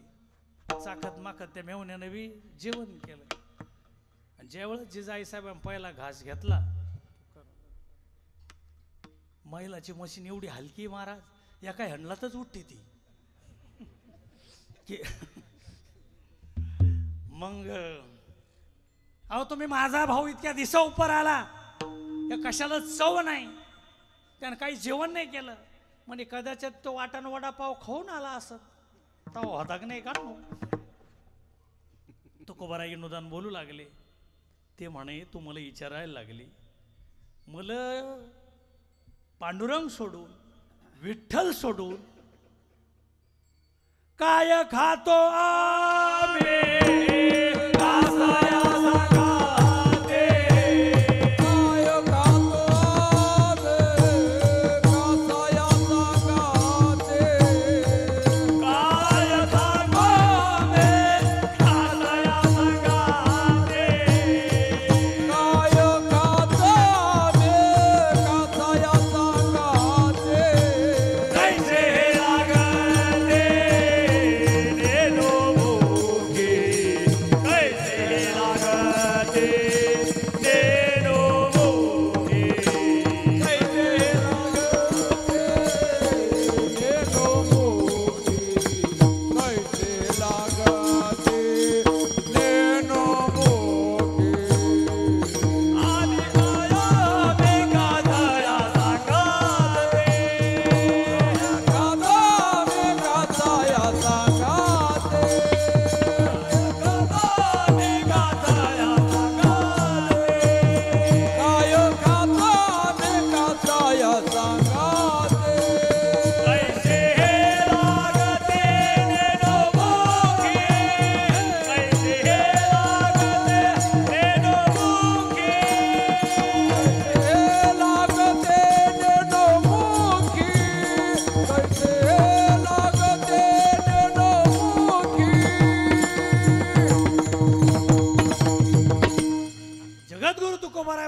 चाकत माकत त्या मेवण्यानं बी जेवण केलं. आणि ज्यावेळेस जिजाई साहेबांनी पहिला घास घेतला, महिलाची मशीन एवढी हलकी महाराज, एका हंडलातच उठते ती की मग अहो तुम्ही माझा भाऊ इतक्या दिवसा उपर आला, या कशाला चव नाही, त्यानं काही जेवण नाही केलं. म्हणजे कदाचित तो वाटण वडापाव खाऊन आला असं, तो होता की नाही का. तुकोबाराई नुदान बोलू लागले. ते म्हणे तू मला विचारायला लागली, मला पांडुरंग सोडून विठ्ठल सोडून काय खातो आम्ही,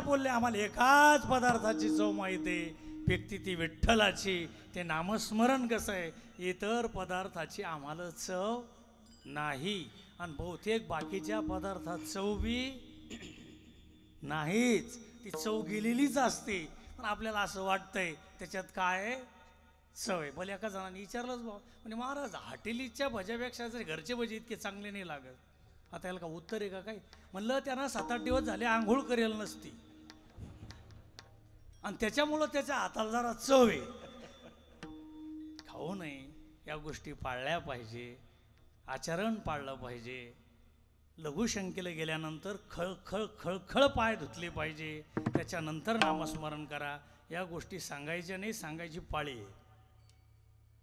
बोलले आम्हाला एकाच पदार्थाची चव माहिती आहे, व्यक्ती ती विठ्ठलाची. ते नामस्मरण कसं आहे, इतर पदार्थाची आम्हाला चव नाही. आणि बहुतेक बाकीच्या पदार्थात चव बी नाहीच, ती चव गेलेलीच असते. पण आपल्याला असं वाटतंय त्याच्यात काय चव आहे. भले एका जणांनी विचारलंच भाऊ, म्हणजे महाराज हॉटेलीच्या भज्यापेक्षा जर घरचे भजे इतके चांगले नाही लागत. आता याला का उत्तर आहे का काय. म्हणलं त्यांना 7-8 दिवस झाले आंघोळ करेल नसती, आणि त्याच्यामुळं त्याच्या हाताला जरा चव आहे. खाऊ नये, या गोष्टी पाळल्या पाहिजे, आचरण पाळलं पाहिजे. लघुशंकेला गेल्यानंतर खळखळ खळखळ पाय धुतले पाहिजे, त्याच्यानंतर नामस्मरण करा. या गोष्टी सांगायच्या नाही, सांगायची पाळी आहे.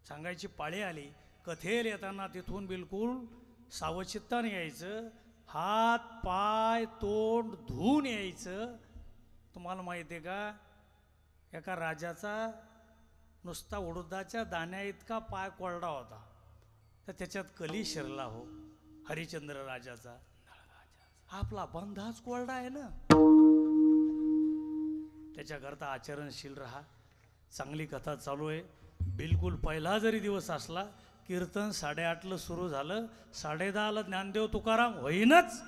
सांगायची पाळी आली. कथेला येताना तिथून बिलकुल सावचित्ताने यायचं, हात पाय तोंड धुवून यायचं. तुम्हाला माहिती आहे का, एका राजाचा नुसता उडदाच्या दाण्या इतका पाय कोरडा होता, तर त्याच्यात कली शिरला हो. हरिश्चंद्र राजाचा. आपला बंधाच कोरडा आहे ना. त्याच्याकरता आचरणशील राहा. चांगली कथा चालू आहे. बिलकुल पहिला जरी दिवस असला, कीर्तन 8:30ला सुरू झालं, 10:30ला ज्ञानदेव तुकाराम होईनच,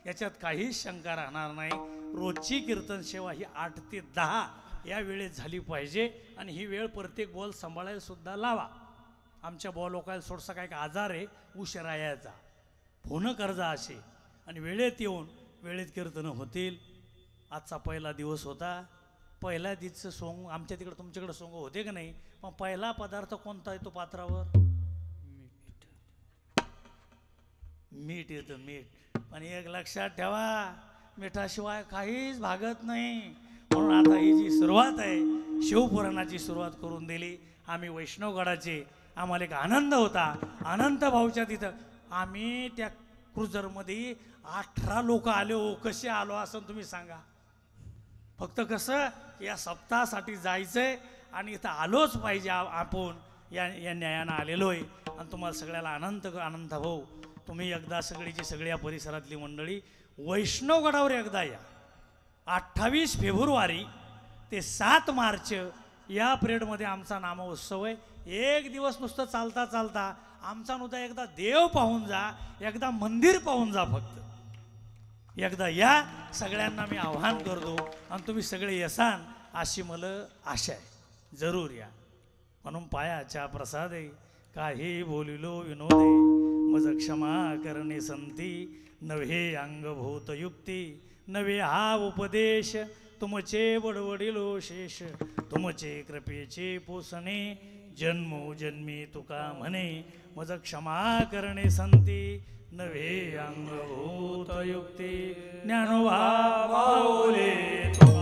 याच्यात काहीच शंका राहणार नाही. रोजची कीर्तन सेवा ही 8 ते 10 या वेळेत झाली पाहिजे. आणि ही वेळ प्रत्येक बॉल सांभाळायला सुद्धा लावा. आमच्या बॉल लोकायला थोडासा काय आजार आहे, उशिरा यायचा, फोन कर्जा असे, आणि वेळेत येऊन वेळेत कीर्तनं होतील. आजचा पहिला दिवस होता. पहिल्या दिवसचं सोंग आमच्या तिकडं तुमच्याकडे सोंग होते का नाही, पण पहिला पदार्थ कोणता येतो पात्रावर? मीठ येतं, मीठ. पण एक लक्षात ठेवा, मिठाशिवाय काहीच भागत नाही. म्हणून आता ही जी सुरुवात आहे, शिवपुराणाची सुरुवात करून दिली आम्ही वैष्णवगडाचे. आम्हाला एक आनंद होता. अनंत भाऊच्या तिथं आम्ही त्या क्रुझरमध्ये 18 लोक आले हो. कसे आलो असं तुम्ही सांगा. फक्त कसं, या सप्ताहासाठी जायचंय आणि इथं आलोच पाहिजे. आपण या न्यायानं आलेलो आहे. आणि तुम्हाला सगळ्याला आनंद भाऊ, तुम्ही एकदा सगळीची सगळ्या परिसरातली मंडळी वैष्णवगडावर एकदा या. 28 फेब्रुवारी ते 7 मार्च या पिरियडमध्ये आमचा नामोत्सव आहे. एक दिवस नुसतं चालता चालता आमचा नुसता एकदा देव पाहून जा, एकदा मंदिर पाहून जा. फक्त एकदा या, सगळ्यांना मी आव्हान करतो आणि तुम्ही सगळे यसान अशी मला आशा आहे. जरूर या. म्हणून पायाच्या प्रसादे काही बोलिलो विनोदे, मज क्षमा करणे संती, नव्हे अंगभूत युक्ती, नव्हे हा उपदेश, तुमचे बडवडिलो शेष, तुमचे कृपेचे पोसणे, जन्मोजन्मी तुका म्हणे, मज क्षमा करणे संती, नव्हे अंगभूत युक्ती. ज्ञानोबा माऊली तुका,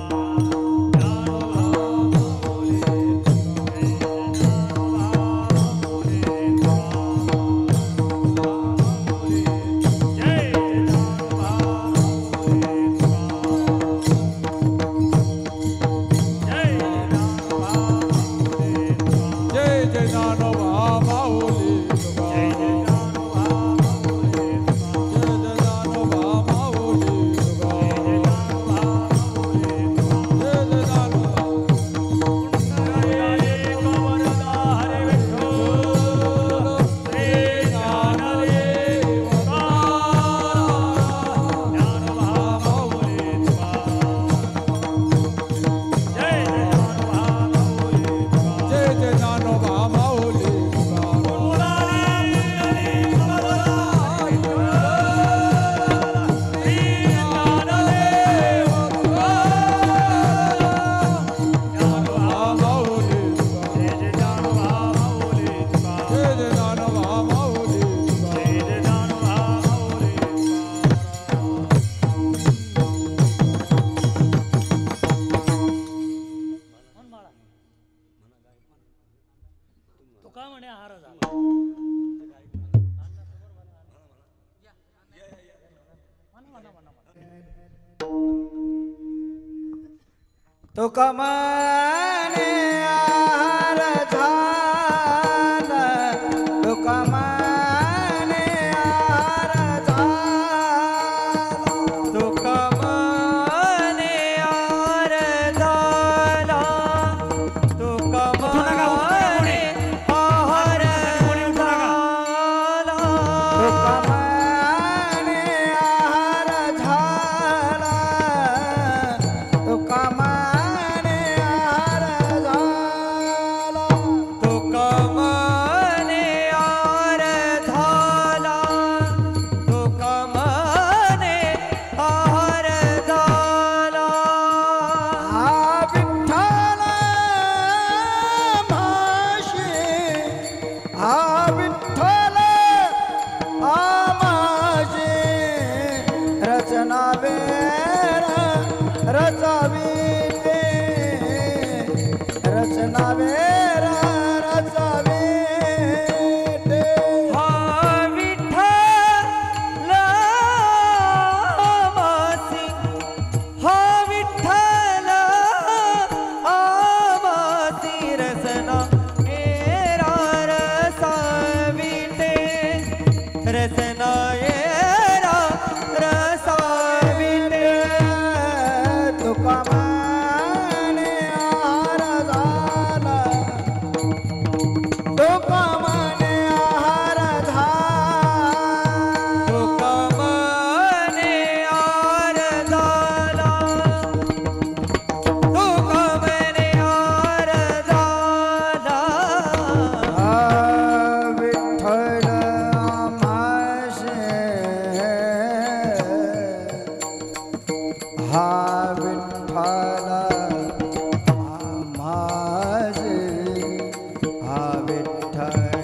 तुका म्हणे हार झाला. तुका म्हणे हार झाला, तुका म्हणे हार झाला, तुका म्हणे हार झाला, तुका म्हणे हार झाला, तुका म्हणे हार झाला, तुका म्हणे हार झाला, तुका म्हणे हार झाला, तुका म्हणे हार झाला. हा विठ्ठल माशी, हा विठ्ठल आमाशी, रचना वेर रचावी ते, रचना वेर रचावी ते. हा विठ्ठल आमासी, हा विठ्ठल आमासी, रचना वेर रचावी ते, रचना तुका म्हणे हार झाला, तुका म्हणे हार झाला, तुका म्हणे हार झाला, तुका म्हणे हार झाला. हा विठ्ठल आम्हाशे, हा विठ्ठल आम्हाशे, हा विठ्ठल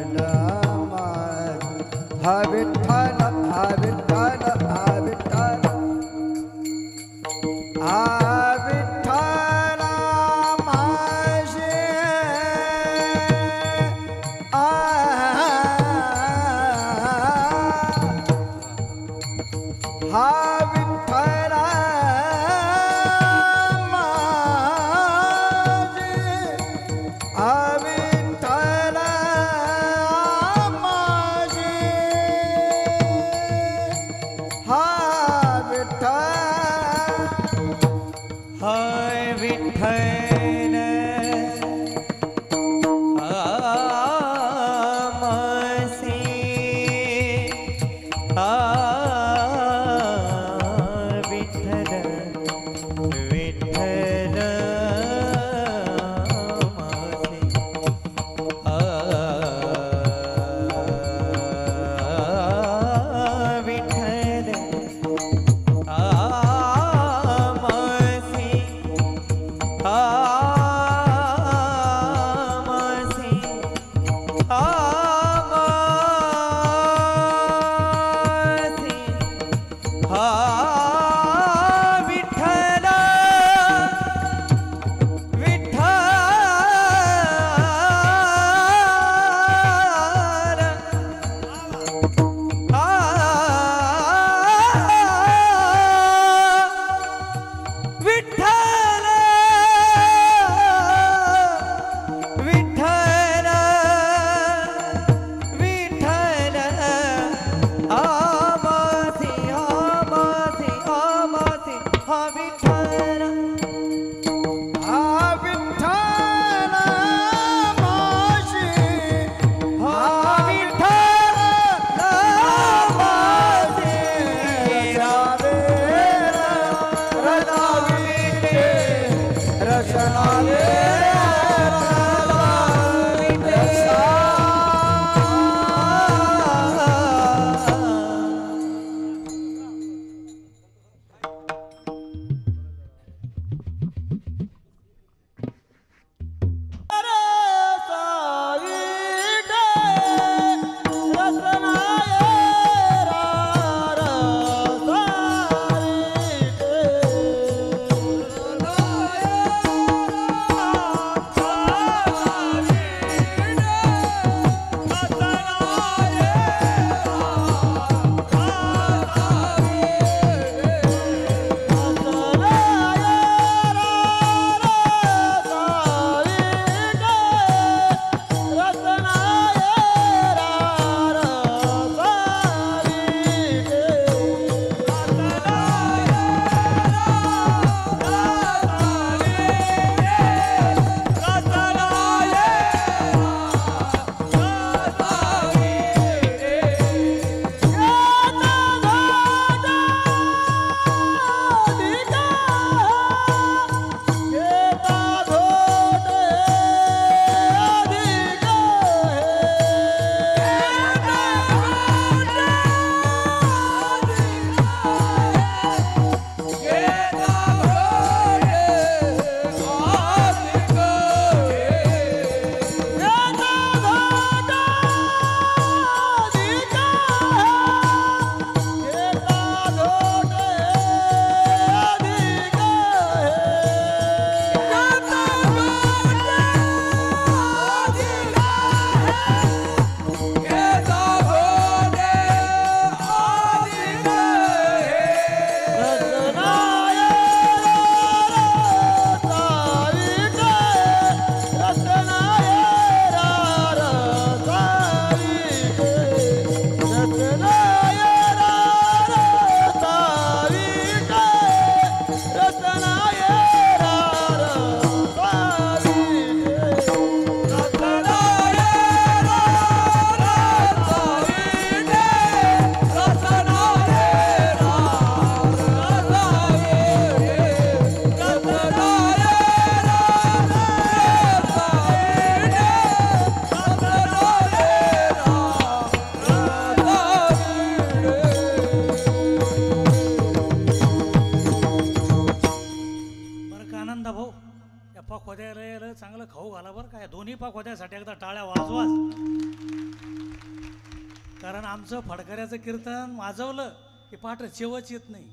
कारण आमचं फडकऱ्याचं कीर्तन वाजवलं की पाठ शेवच येत नाही.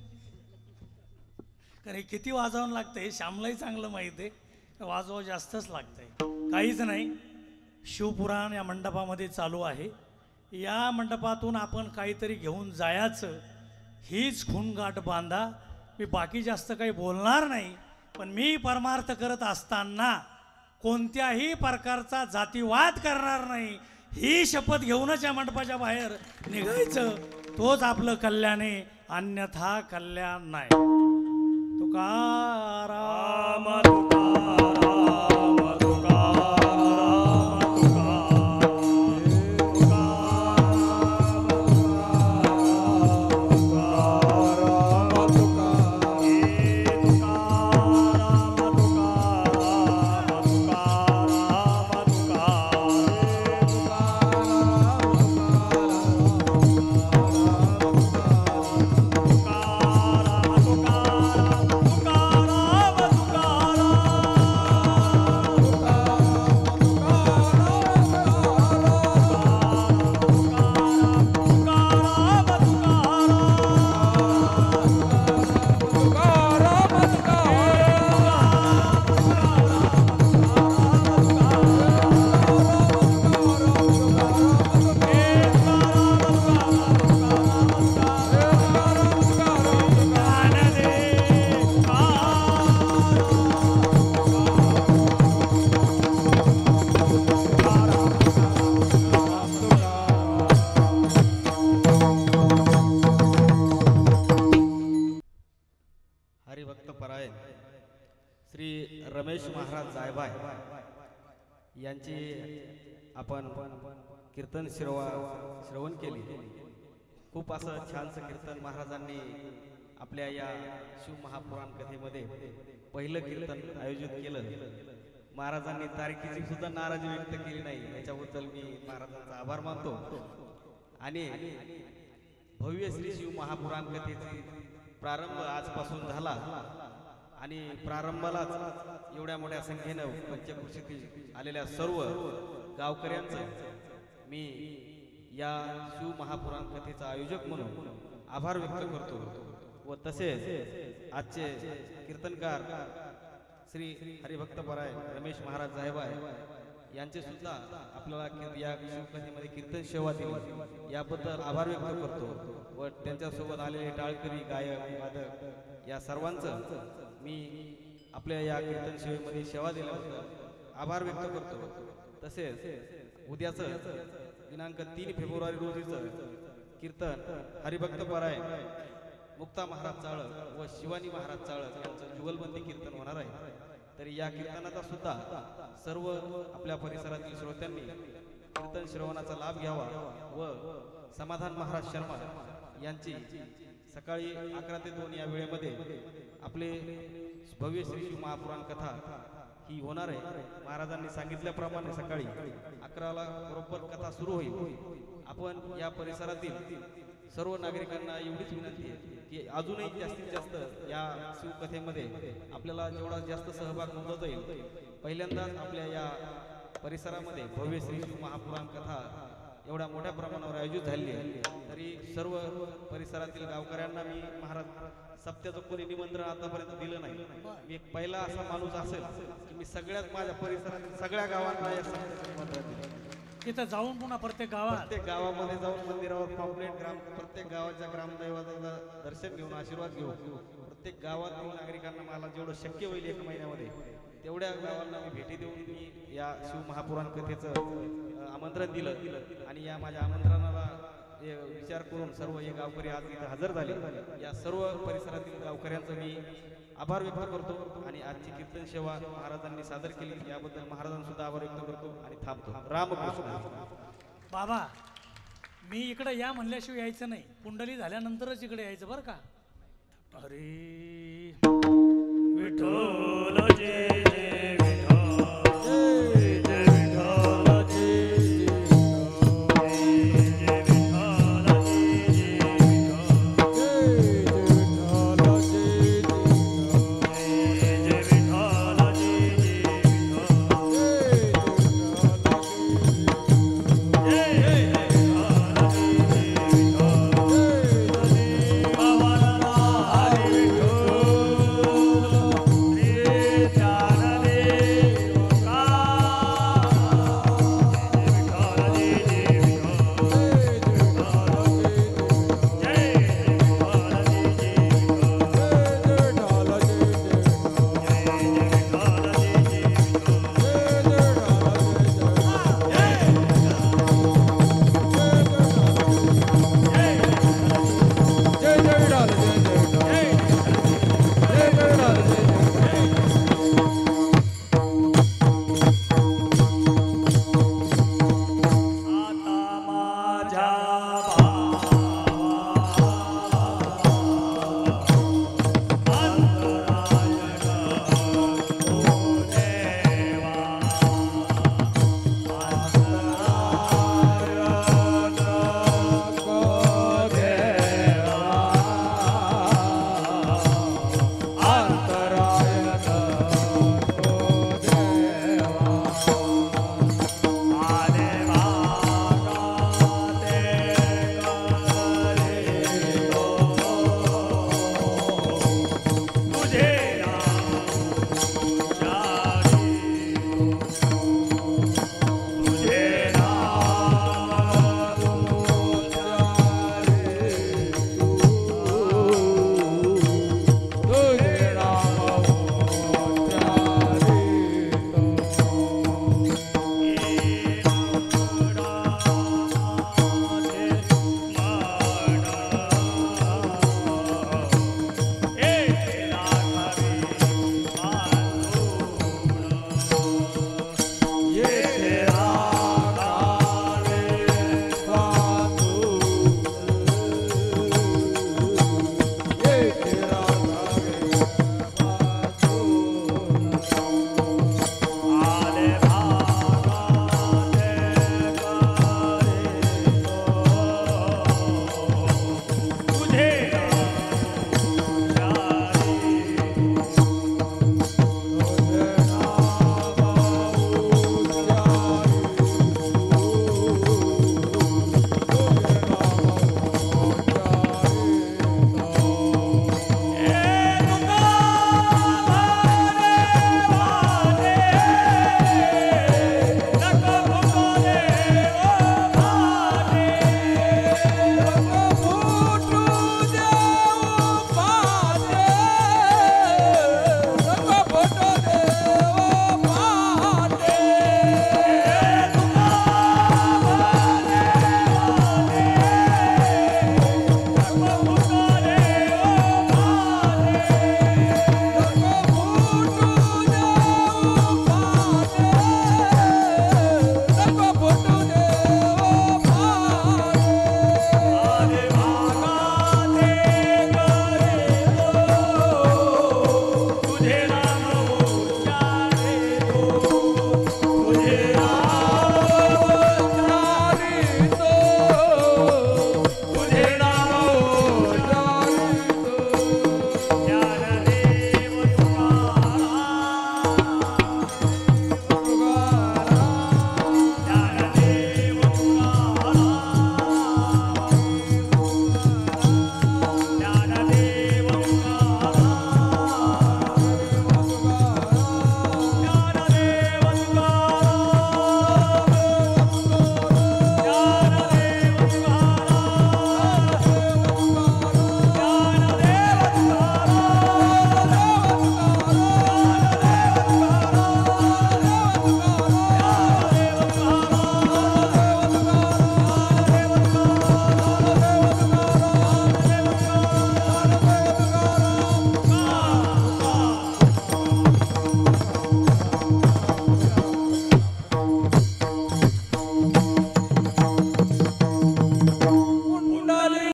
कारण हे किती वाजवावं लागतं हे श्यामलाही चांगलं माहिती आहे. वाजवावं जास्तच लागतंय. काहीच नाही. शिवपुराण या मंडपामध्ये चालू आहे. या मंडपातून आपण काहीतरी घेऊन जायचं हीच खूणगाठ बांधा. मी बाकी जास्त काही बोलणार नाही. पण मी परमार्थ करत असताना कोणत्याही प्रकारचा जातीवाद करणार नाही ही शपथ घेऊनच या मंडपाच्या बाहेर निघायचं. तोच आपलं कल्याण आहे, अन्यथा कल्याण नाही. तुकाराम तुकाराम तुकाराम हरिभक्तपरायण श्री रमेश महाराज जायभाय यांची आपण कीर्तन श्रवण केली. खूप असं छानसं कीर्तन महाराजांनी आपल्या या शिव महापुराण कथेमध्ये पहिलं कीर्तन आयोजित केलं. महाराजांनी तारखेची सुद्धा नाराजी व्यक्त केली नाही, याच्याबद्दल मी महाराजांचा आभार मानतो. आणि भव्य श्री शिव महापुराण कथेची प्रारंभ आजपासून झाला आणि प्रारंभालाच एवढ्या मोठ्या संख्येनं पंचक्रोशीतील आलेल्या सर्व गावकऱ्यांचं मी या शिव महापुराण कथेचा आयोजक म्हणून आभार व्यक्त करतो. व तसेच आजचे कीर्तनकार श्री हरिभक्तपरायण रमेश महाराज जायभाय यांचे सुद्धा आपल्याला या शिवकथेमध्ये कीर्तन सेवा दिली याबद्दल आभार व्यक्त करतो. व त्यांच्यासोबत आलेले टाळकरी गायक वादक या सर्वांचं मी आपल्या या कीर्तन सेवेमध्ये सेवा दिल्याबद्दल आभार व्यक्त करतो. तसेच उद्याचं दिनांक 3 फेब्रुवारी रोजीचं कीर्तन हरिभक्तपरायण मुक्ता महाराज चाळक व शिवानी महाराज चाळक यांचं जुगलबंदी कीर्तन होणार आहे. तरी या कीर्तनाचा सुद्धा सर्व आपल्या परिसरातील श्रोत्यांनी कीर्तन श्रवणाचा लाभ घ्यावा. व समाधान महाराज शर्मा यांची सकाळी 11 ते 2 या वेळेमध्ये आपले भव्य श्री शिव महापुराण कथा ही होणार आहे. महाराजांनी सांगितल्याप्रमाणे सकाळी 11ला बरोबर कथा सुरू होईल. आपण या परिसरातील सर्व नागरिकांना एवढीच विनंती आहे की अजूनही जास्तीत जास्त या शिवकथेमध्ये आपल्याला जेवढा जास्त सहभाग नोंदवता येईल. पहिल्यांदाच आपल्या या परिसरामध्ये भव्य श्री शिव महापुराण कथा एवढ्या मोठ्या प्रमाणावर आयोजित झाली आहे. तरी सर्व परिसरातील गावकऱ्यांना मी महाराज सप्त्याचं कोणी निमंत्रण आतापर्यंत दिलं नाही. मी एक पहिला असा माणूस असेल की मी सगळ्यात माझ्या परिसरातील सगळ्या गावांना या सप्त्याचं निमंत्रण दिलं. तिथं जाऊन पुन्हा प्रत्येक गावामध्ये जाऊन मंदिरावर पॉम्पलेट प्रत्येक गावाच्या ग्रामदैवताला दर्शन घेऊन आशीर्वाद घेऊन प्रत्येक गावातील नागरिकांना मला जेवढं शक्य होईल 1 महिन्यामध्ये तेवढ्या गावांना मी भेटी देऊन मी या शिव महापुराण कथेचं आमंत्रण दिलं. आणि या माझ्या आमंत्रणाला विचार करून सर्व हे गावकरी आज इथे हजर झाले. या सर्व परिसरातील गावकऱ्यांचं मी आभार व्यक्त करतो. आणि आजची कीर्तन सेवा महाराजांनी सादर केली याबद्दल महाराजांना सुद्धा आभार व्यक्त करतो आणि थांबतो. रामकृष्ण. बाबा मी इकडे या म्हणल्याशिवाय यायचं नाही. कुंडली झाल्यानंतरच इकडे यायचं बरं का. अरे विठ्ठल जय